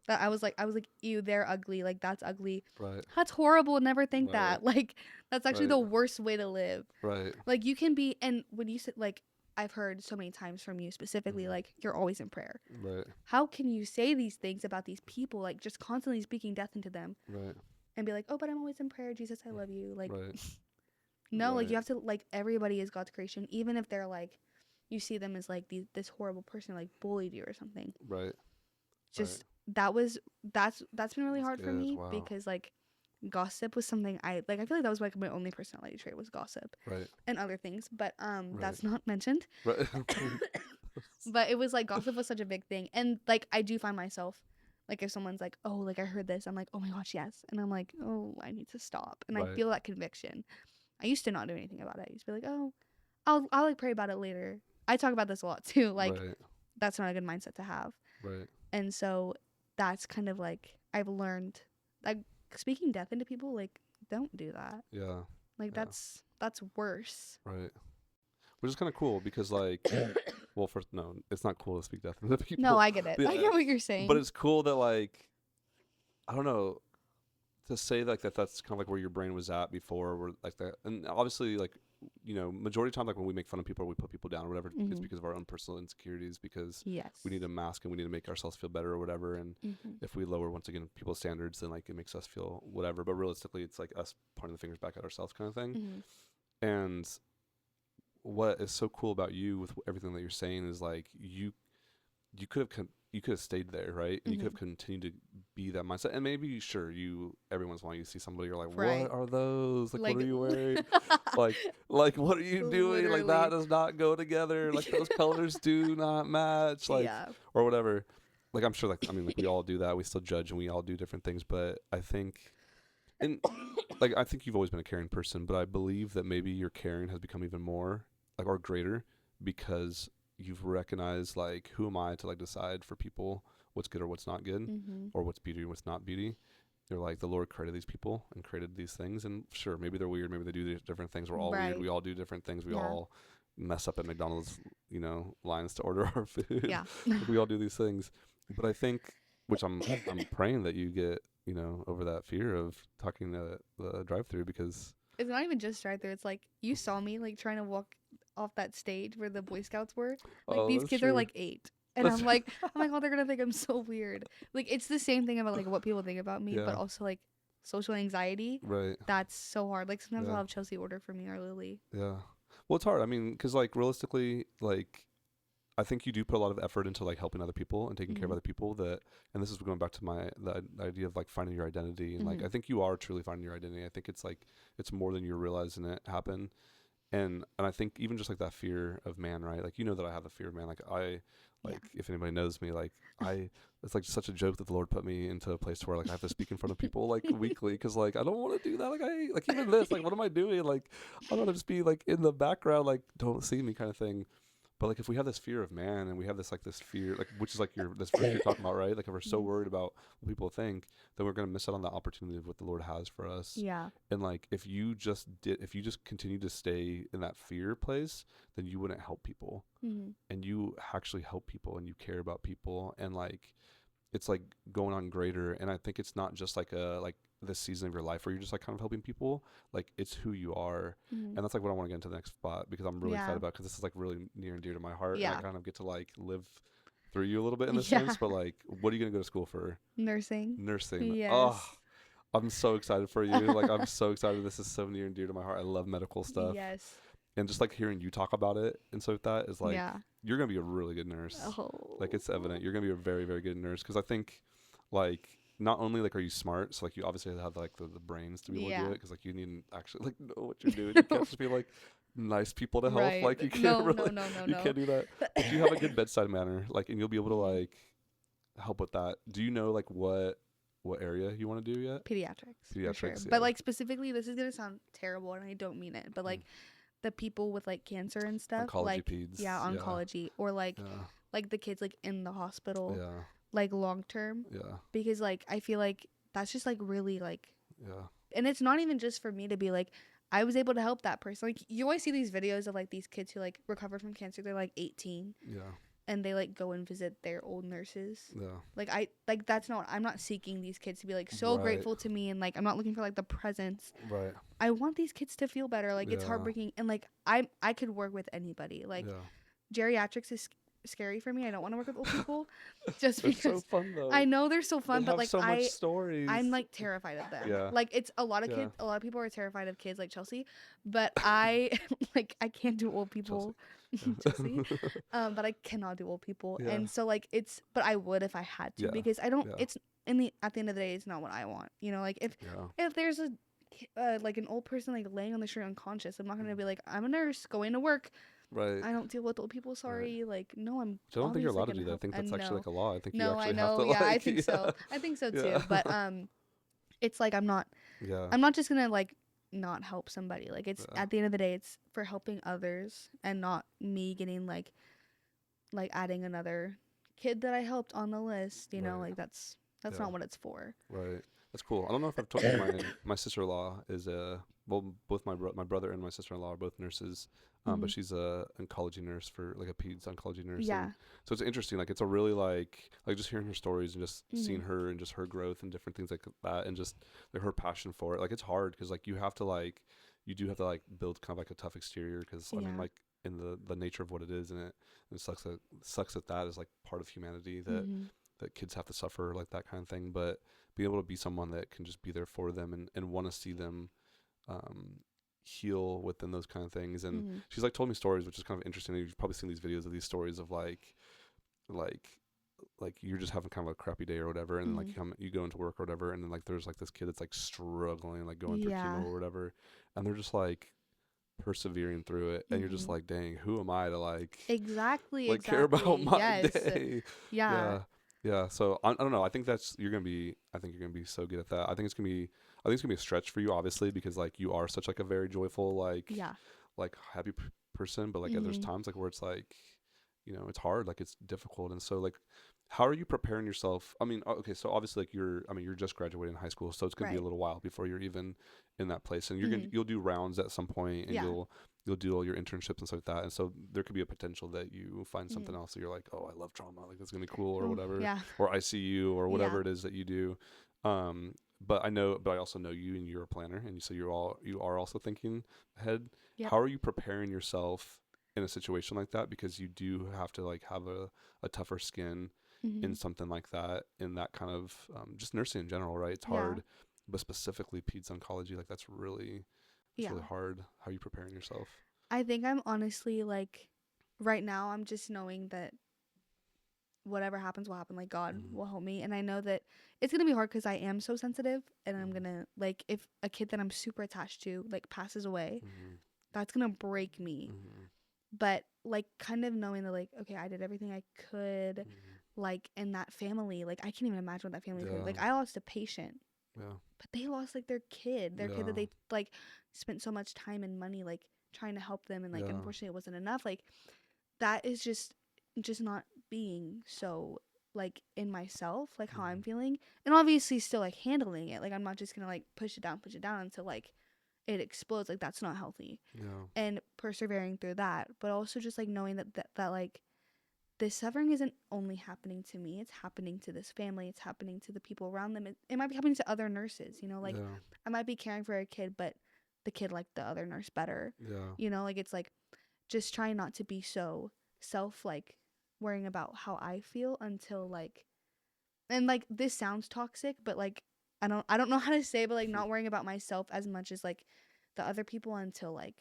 that I was like, ew, they're ugly. Like that's ugly. Right. That's horrible. Never think Right. that. Like that's actually Right. the worst way to live. Right. Like you can be, and when you said like, I've heard so many times from you specifically, Mhm. like you're always in prayer. Right. How can you say these things about these people, like just constantly speaking death into them, Right. and be like, oh, but I'm always in prayer, Jesus, I love you. Like, Right. no, like Right. you have to, like, everybody is God's creation, even if they're like, you see them as like this horrible person, like bullied you or something. Right. Just that's been really That's hard for good. me Wow. because like gossip was something I like. I feel like that was like my only personality trait was gossip Right. and other things, but Right. that's not mentioned. Right. But it was like gossip was such a big thing, and like I do find myself like if someone's like, oh, like I heard this, I'm like, oh my gosh, yes, and I'm like, oh, I need to stop, and I Right. feel that conviction. I used to not do anything about it. I used to be like, oh, I'll like pray about it later. I talk about this a lot too. Like Right. that's not a good mindset to have. Right. And so that's kind of like I've learned, like speaking death into people, like don't do that. Yeah. Like Yeah. that's worse. Right. Which is kind of cool because like, well, first, no, it's not cool to speak death into people. No, I get it. I Yeah. get what you're saying. But it's cool that like, I don't know, to say like that's kind of like where your brain was at before, where like that, and obviously like, you know, majority of the time like when we make fun of people or we put people down or whatever, it's Mhm. because of our own personal insecurities, because yes. we need to mask and we need to make ourselves feel better or whatever, and if we lower once again people's standards, then like it makes us feel whatever, but realistically it's like us pointing the fingers back at ourselves kind of thing. Mhm. And what is so cool about you with everything that you're saying is like you could have stayed there, right? And you could have continued to be that mindset. And maybe sure, every once in a while you see somebody, you're like, Right. what are those? Like what are you wearing? like like what are you doing? Like that Literally. does not go together. Like those colors do not match. Like yeah. or whatever. Like I'm sure like we all do that. We still judge and we all do different things, but I think I think you've always been a caring person, but I believe that maybe your caring has become even more like or greater because you've recognized like who am I to like decide for people what's good or what's not good or what's beauty or what's not beauty. You're like the Lord created these people and created these things, and sure, maybe they're weird, maybe they do different things. We're all weird. We all do different things. We all mess up at McDonald's, lines to order our food. Yeah. We all do these things. But I think, which I'm praying that you get, over that fear of talking to the drive-thru, because It's not even just drive through. It's like you saw me like trying to walk off that stage where the Boy Scouts were. Like these that's kids true. are like 8. And I'm like, oh my God, they're gonna think I'm so weird. Like it's the same thing about like what people think about me, but also like social anxiety. Right. That's so hard. Like sometimes Yeah. I'll have Chelsea order for me or Lily. Yeah. Well, it's hard. I mean, because like realistically, like I think you do put a lot of effort into like helping other people and taking care of other people. And this is going back to the idea of like finding your identity, and like I think you are truly finding your identity. I think it's like it's more than you're realizing it happen. And I think even just like that fear of man, right? Like that I have the fear of man. Like if anybody knows me, like it's like such a joke that the Lord put me into a place where like I have to speak in front of people like weekly, because like I don't want to do that. Like even this, like what am I doing? Like I want to just be like in the background, like don't see me kind of thing. But like if we have this fear of man and we have this fear, like which is like this fear you're talking about, right? Like if we're so worried about what people think, then we're gonna miss out on the opportunity of what the Lord has for us. Yeah. And like if you just continue to stay in that fear place, then you wouldn't help people. And you actually help people and you care about people, and like it's like going on greater. And I think it's not just like this season of your life where you're just like kind of helping people. Like it's who you are. Mm-hmm. And that's like what I want to get into the next spot, because I'm really excited about, because this is like really near and dear to my heart. And I kind of get to like live through you a little bit in this sense. But like, what are you going to go to school for? Nursing. Yes. Oh, I'm so excited for you. Like, I'm so excited. This is so near and dear to my heart. I love medical stuff. Yes. And just like hearing you talk about it and so that is like, you're going to be a really good nurse. Oh. Like, it's evident. You're going to be a very, very good nurse. Because I think, like, not only like are you smart, so like you obviously have like the brains to be able to do it, because like you need to actually like know what you're doing. You can't just be like nice people to help. Like you can't you can't do that. But you have a good bedside manner, like, and you'll be able to like help with that. Do you know like what area you want to do yet? Pediatrics, for sure. Yeah. But like specifically, this is gonna sound terrible, and I don't mean it, but like the people with like cancer and stuff, oncology, like peds. Oncology, or like the kids like in the hospital, like long term, because like I feel like that's just like really like and it's not even just for me to be like I was able to help that person. Like you always see these videos of like these kids who like recovered from cancer. They're like 18. And they like go and visit their old nurses. Like that's not, I'm not seeking these kids to be like so grateful to me, and like I'm not looking for like the presents. I want these kids to feel better. Like it's heartbreaking, and like I could work with anybody. Like geriatrics is scary for me. I don't want to work with old people just because so fun, though. I know they're so fun, but like so much stories. I'm like terrified of them. Like it's a lot of kids, a lot of people are terrified of kids like Chelsea, but I like I can't do old people. Chelsea. But I cannot do old people, and so like but I would if I had to, because I don't it's at the end of the day it's not what I want, you know. Like if there's a like an old person like laying on the street unconscious, I'm not gonna be like, I'm a nurse going to work. I don't deal with old people. Sorry. Like, no, I don't think you're allowed to do that. I think that's actually like a law. I think you actually I know. Have to, like, I think so. I think so too. But it's like I'm not just gonna like not help somebody. Like it's at the end of the day, it's for helping others, and not me getting like adding another kid that I helped on the list. You know, like that's not what it's for. Right. That's cool. I don't know if I've told you, my sister-in-law is both my brother and my sister-in-law are both nurses, but she's a oncology nurse, for like a peds oncology nurse. And so it's interesting. Like it's a really like just hearing her stories and just seeing her and just her growth and different things like that, and just like her passion for it. Like it's hard because like you do have to like build kind of like a tough exterior, because I mean like in the nature of what it is, and it sucks that is like part of humanity that kids have to suffer like that kind of thing, but being able to be someone that can just be there for them and want to see them heal within those kind of things. And she's like told me stories, which is kind of interesting. You've probably seen these videos of these stories of like you're just having kind of a crappy day or whatever, and like you go into work or whatever, and then like there's like this kid that's like struggling, like going through chemo or whatever, and they're just like persevering through it, and you're just like, dang, who am I to like care about my day? Yeah. So I don't know. I think you're gonna be so good at that. I think it's gonna be a stretch for you, obviously, because like you are such like a very joyful, like happy person. But like there's times like where it's like, you know, it's hard, like it's difficult. And so like, how are you preparing yourself? I mean, okay, so obviously like you're just graduating high school, so it's gonna be a little while before you're even in that place, and you'll do rounds at some point, and you'll do all your internships and stuff like that. And so there could be a potential that you find something else that you're like, oh, I love trauma, like that's gonna be cool, or whatever, or ICU, or whatever it is that you do. But I also know you, and you're a planner, and so you are also thinking ahead. How are you preparing yourself in a situation like that? Because you do have to like have a tougher skin in something like that, in that kind of just nursing in general, right? It's hard, but specifically peds oncology, like that's really really hard. How are you preparing yourself? I think I'm honestly like, right now I'm just knowing that whatever happens will happen. Like God will help me, and I know that it's gonna be hard because I am so sensitive, and I'm gonna like, if a kid that I'm super attached to like passes away, that's gonna break me. But like kind of knowing that like, okay, I did everything I could, like in that family, like I can't even imagine what that family did. Like I lost a patient, but they lost like their kid that they like spent so much time and money like trying to help them, and like unfortunately it wasn't enough. Like that is just not being so like in myself, like how I'm feeling, and obviously still like handling it. Like I'm not just gonna like push it down until like it explodes. Like that's not healthy. And persevering through that, but also just like knowing that like this suffering isn't only happening to me. It's happening to this family. It's happening to the people around them. It might be happening to other nurses, you know, like Yeah. I might be caring for a kid, but the kid liked the other nurse better. Yeah. You know, like it's like just trying not to be so like worrying about how I feel until like, and like this sounds toxic, but like I don't know how to say it, but like not worrying about myself as much as like the other people until like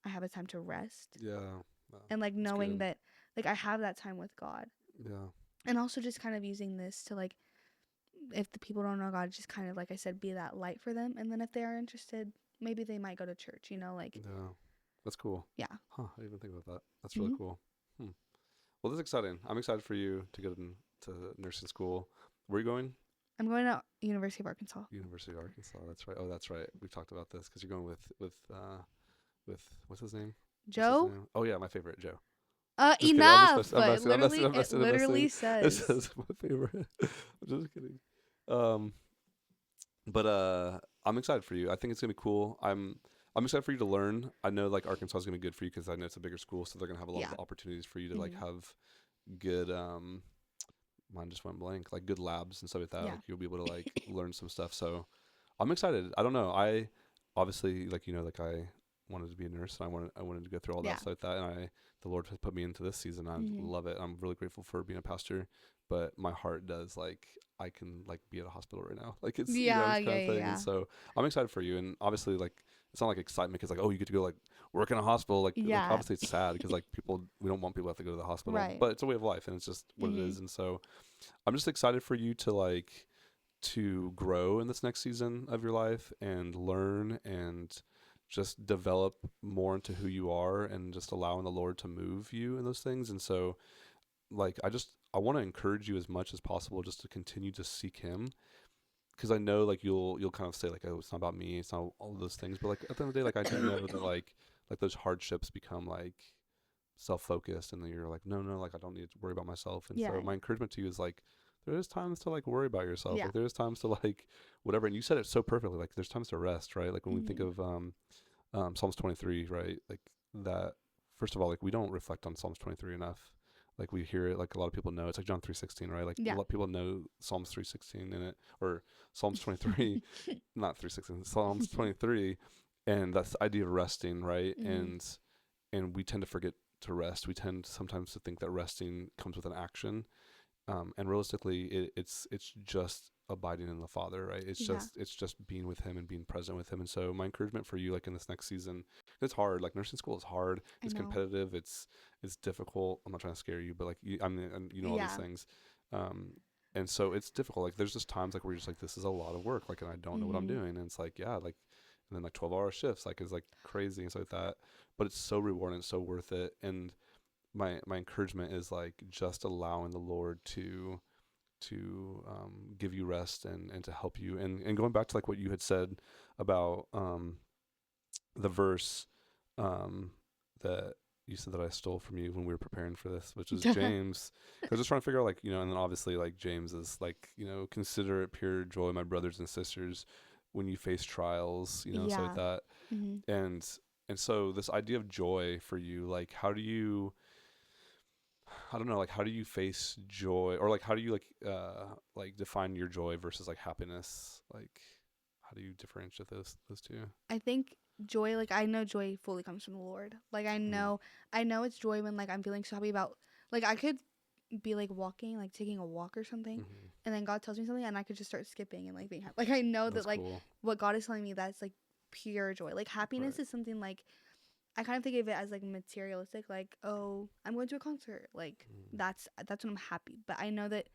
I have a time to rest. Yeah. And like knowing that like I have that time with God. Yeah. And also just kind of using this to like, if the people don't know God, just kind of like I said, be that light for them. And then if they are interested, maybe they might go to church, you know, like. Yeah. That's cool. Yeah. Huh. I didn't even think about that. That's really cool. Well, this is exciting. I'm excited for you to go to nursing school. Where are you going? I'm going to University of Arkansas. University of Arkansas. That's right. Oh, that's right. We've talked about this because you're going with what's his name? Joe? What's his name? Oh yeah, my favorite, Joe. Enough. It literally says. It says my favorite. I'm just kidding. But I'm excited for you. I think it's gonna be cool. I'm excited for you to learn. I know like Arkansas is gonna be good for you because I know it's a bigger school, so they're gonna have a lot of opportunities for you to like have good. Mine just went blank. Like good labs and stuff like that. Yeah. Like you'll be able to like learn some stuff. So I'm excited. I don't know. I obviously like like I wanted to be a nurse and I wanted to go through all that stuff like that, and the Lord has put me into this season. I love it. I'm really grateful for being a pastor, but my heart does like I can like be at a hospital right now. Like it's you know, this kind of thing. And so I'm excited for you, and obviously like it's not like excitement because like, oh, you get to go like work in a hospital. Like obviously it's sad because like we don't want people to have to go to the hospital, but it's a way of life and it's just what it is. And so I'm just excited for you to grow in this next season of your life and learn and just develop more into who you are and just allowing the Lord to move you in those things. And so like I want to encourage you as much as possible just to continue to seek him, because I know like you'll kind of say like, oh, it's not about me, it's not all those things, but like at the end of the day, like I do know that like those hardships become like self-focused, and then you're like, no, like I don't need to worry about myself. And so my encouragement to you is like, there is times to like worry about yourself. Like there's times to like whatever. And you said it so perfectly. Like there's times to rest, right? Like when we think of Psalms 23, right? Like that. First of all, like we don't reflect on Psalms 23 enough. Like we hear it, like a lot of people know. It's like John 3:16, right? Like a lot of people know Psalms 3:16 in it, or Psalms 23, not 3:16, Psalms 23, and that's the idea of resting, right? And we tend to forget to rest. We tend sometimes to think that resting comes with an action. And realistically, it's just abiding in the Father, right? It's just being with him and being present with him. And so my encouragement for you, like in this next season, it's hard. Like nursing school is hard. It's competitive. It's difficult. I'm not trying to scare you, but like all these things. And so it's difficult. Like there's just times like where you're just like, this is a lot of work. Like, and I don't know what I'm doing. And it's like, and then like 12-hour shifts, like is like crazy and stuff like that. But it's so rewarding. It's so worth it. And my encouragement is like just allowing the Lord to give you rest and to help you, and going back to like what you had said about the verse that you said that I stole from you when we were preparing for this, which is James. I was just trying to figure out like, and then obviously like James is like, consider it pure joy, my brothers and sisters, when you face trials, so like that. And so this idea of joy for you, like how do you face joy, or like how do you like define your joy versus like happiness? Like how do you differentiate those two? I think joy, like I know joy fully comes from the Lord. Like I know it's joy when like I'm feeling so happy about, like I could be like walking, like taking a walk or something, and then God tells me something and I could just start skipping and like being happy. Like I know that like cool. What God is telling me, that's like pure joy. Like happiness is something like I kind of think of it as like materialistic, like, oh, I'm going to a concert, like that's when I'm happy. But I know that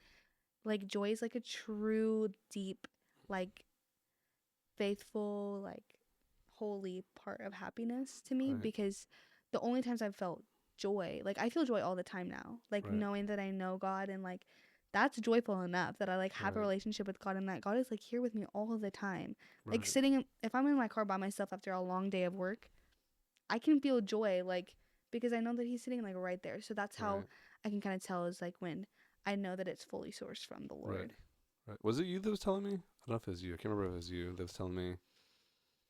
like joy is like a true, deep, like faithful, like holy part of happiness to me, because the only times I've felt joy, like I feel joy all the time now, like knowing that I know God, and like that's joyful enough that I like have a relationship with God, and that God is like here with me all the time. Like sitting if I'm in my car by myself after a long day of work, I can feel joy, like, because I know that he's sitting like right there. So that's how I can kind of tell, is like when I know that it's fully sourced from the Lord. Right. Was it you that was telling me? I don't know if it was you. I can't remember if it was you that was telling me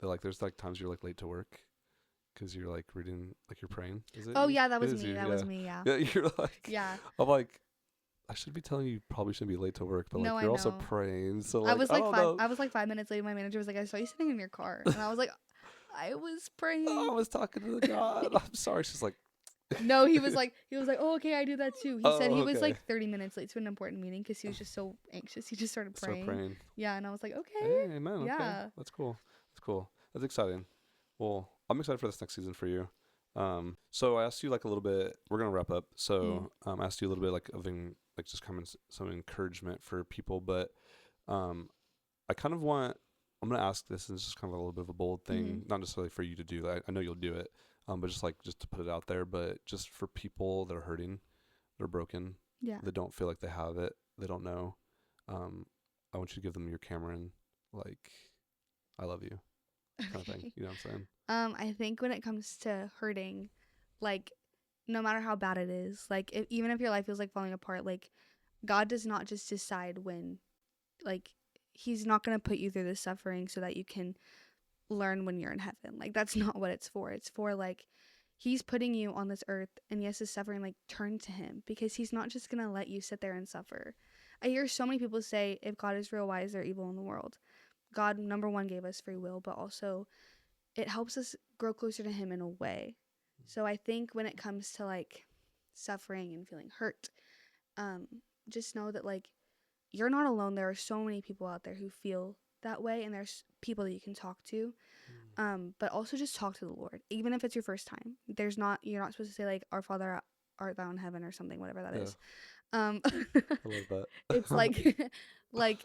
that like there's like times you're like late to work because you're like reading, like you're praying. Is it? Oh yeah, that It was is me. you, That yeah. was me. Yeah. Yeah, you're like, Yeah. I'm like, I should be telling you probably shouldn't be late to work, but No, like I you're also know. praying. So I like, was I like don't five. know. I was like 5 minutes late. My manager was like, "I saw you sitting in your car," and I was like, "I was praying." I was talking to the God. I'm sorry. She's like, No, he was like, "Oh, okay, I do that too." He said oh, he was okay. like 30 minutes late to an important meeting because he was just so anxious. He just started Start praying. praying. Yeah, and I was like, "Okay, Hey, man. Okay. yeah." That's cool. That's cool. That's exciting. Well, I'm excited for this next season for you. So I asked you like a little bit. We're gonna wrap up. So I asked you a little bit like like just kind of some encouragement for people, but I kind of want. I'm gonna ask this, and it's just kind of a little bit of a bold thing, not necessarily for you to do. I know you'll do it, but just to put it out there. But just for people that are hurting, that are broken, Yeah. that don't feel like they have it, they don't know. I want you to give them your Camryn, like, I love you, kind of thing. You know what I'm saying? I think when it comes to hurting, like, no matter how bad it is, like, even if your life feels like falling apart, like, God does not just decide when, like, he's not going to put you through this suffering so that you can learn when you're in heaven. Like, that's not what it's for. It's for, like, he's putting you on this earth, and yes, is suffering, like, turn to him, because he's not just going to let you sit there and suffer. I hear so many people say, if God is real, why is there evil in the world? God, number one, gave us free will, but also it helps us grow closer to him in a way. So I think when it comes to like suffering and feeling hurt, just know that like you're not alone. There are so many people out there who feel that way, and there's people that you can talk to. But also just talk to the Lord, even if it's your first time. You're not supposed to say like, "Our Father, art thou in heaven," or something, whatever that is. I love that. It's like like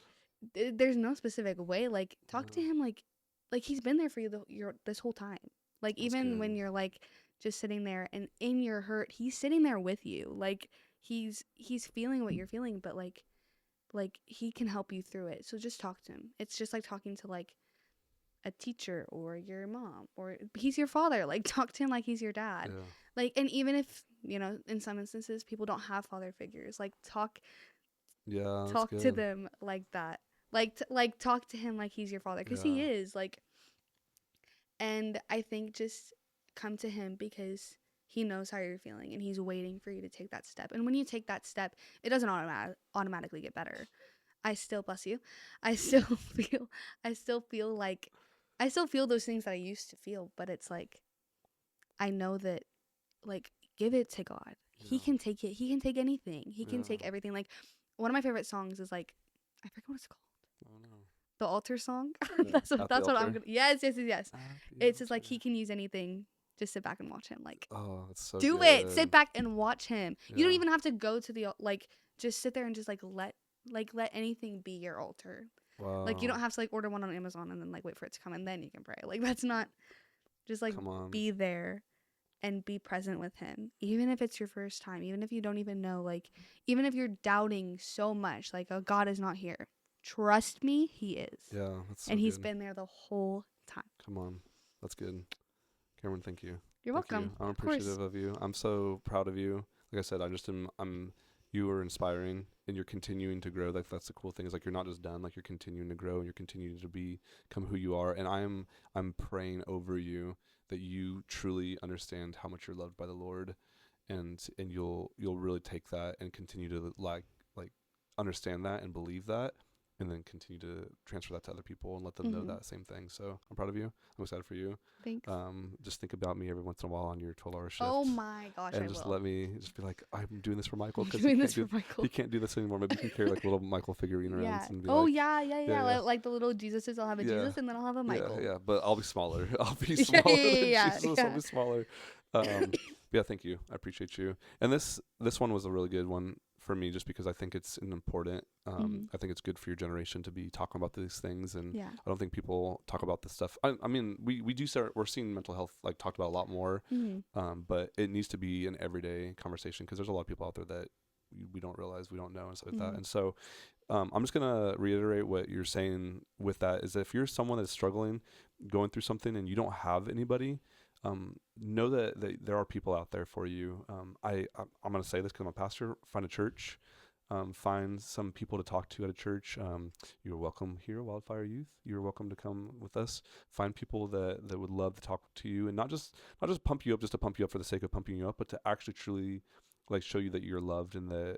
there's no specific way. Like talk to him like he's been there for you this whole time. Like That's even good. when you're like just sitting there and in your hurt, he's sitting there with you. Like he's feeling what you're feeling, but like he can help you through it. So just talk to him. It's just like talking to like a teacher or your mom, or he's your father. Like talk to him like he's your dad. Yeah. Like, and even if, you know, in some instances people don't have father figures, like talk to them like that. Like talk to him like he's your father, because he is. Like, and I think just come to him because he knows how you're feeling, and he's waiting for you to take that step. And when you take that step, it doesn't automatically get better. I still, bless you, I still feel those things that I used to feel, but it's like I know that, like, give it to God. He can take it. He can take anything. He can take everything. Like, one of my favorite songs is like, I forget what it's called. Oh no. The altar song. Yeah. that's what I'm gonna. Yes. It's just like he can use anything. Just sit back and watch him. Like, oh, that's so do good. it. Sit back and watch him. You don't Yeah. even have to go to the like. Just sit there and just let anything be your altar. Wow. Like, you don't have to like order one on Amazon and then like wait for it to come and then you can pray. Like, that's not. Just like be there and be present with him, even if it's your first time, even if you don't even know, like, even if you're doubting so much, like, oh, God is not here. Trust me, he is. Yeah, that's so and he's good. been there the whole time. Come on, that's good. Camryn, thank you. You're thank welcome. You. I'm appreciative of you. I'm so proud of you. Like I said, you are inspiring, and you're continuing to grow. Like, that's the cool thing, is like you're not just done. Like, you're continuing to grow, and you're continuing to become who you are. And I'm praying over you that you truly understand how much you're loved by the Lord, and you'll really take that and continue to like understand that and believe that, and then continue to transfer that to other people and let them know that same thing. So I'm proud of you. I'm excited for you. Thanks. Just think about me every once in a while on your 12-hour shift. Oh my gosh, and I just will. let me just be like, I'm doing this for Michael, because he can't do this anymore. Maybe you can carry like a little Michael figurine around and be yeah. Like the little Jesuses, I'll have a Jesus and then I'll have a Michael. Yeah, but I'll be smaller. I'll be smaller than Jesus. I'll be smaller. Yeah, thank you. I appreciate you. And this one was a really good one for me, just because I think it's important. I think it's good for your generation to be talking about these things, and I don't think people talk about this stuff. I mean, we're seeing mental health like talked about a lot more, but it needs to be an everyday conversation, because there's a lot of people out there that we don't realize, we don't know, and stuff like that. And so I'm just gonna reiterate what you're saying with that, is that if you're someone that's struggling, going through something, and you don't have anybody, know that there are people out there for you. I'm going to say this because I'm a pastor. Find a church. find some people to talk to at a church. You're welcome here, Wildfire Youth. You're welcome to come with us. Find people that would love to talk to you, and not just pump you up just to pump you up for the sake of pumping you up, but to actually truly like show you that you're loved and that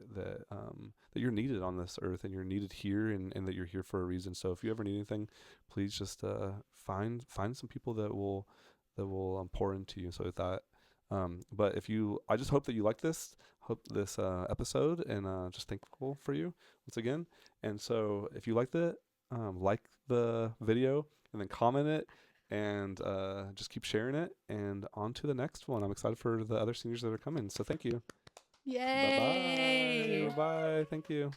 you're needed on this earth, and you're needed here, and that you're here for a reason. So if you ever need anything, please just find some people that will pour into you. So with that, but I just hope that you like this episode, and just thankful for you once again. And so if you liked it, like the video and then comment it, and just keep sharing it, and on to the next one. I'm excited for the other seniors that are coming. So thank you. Yay! Bye-bye. Thank you.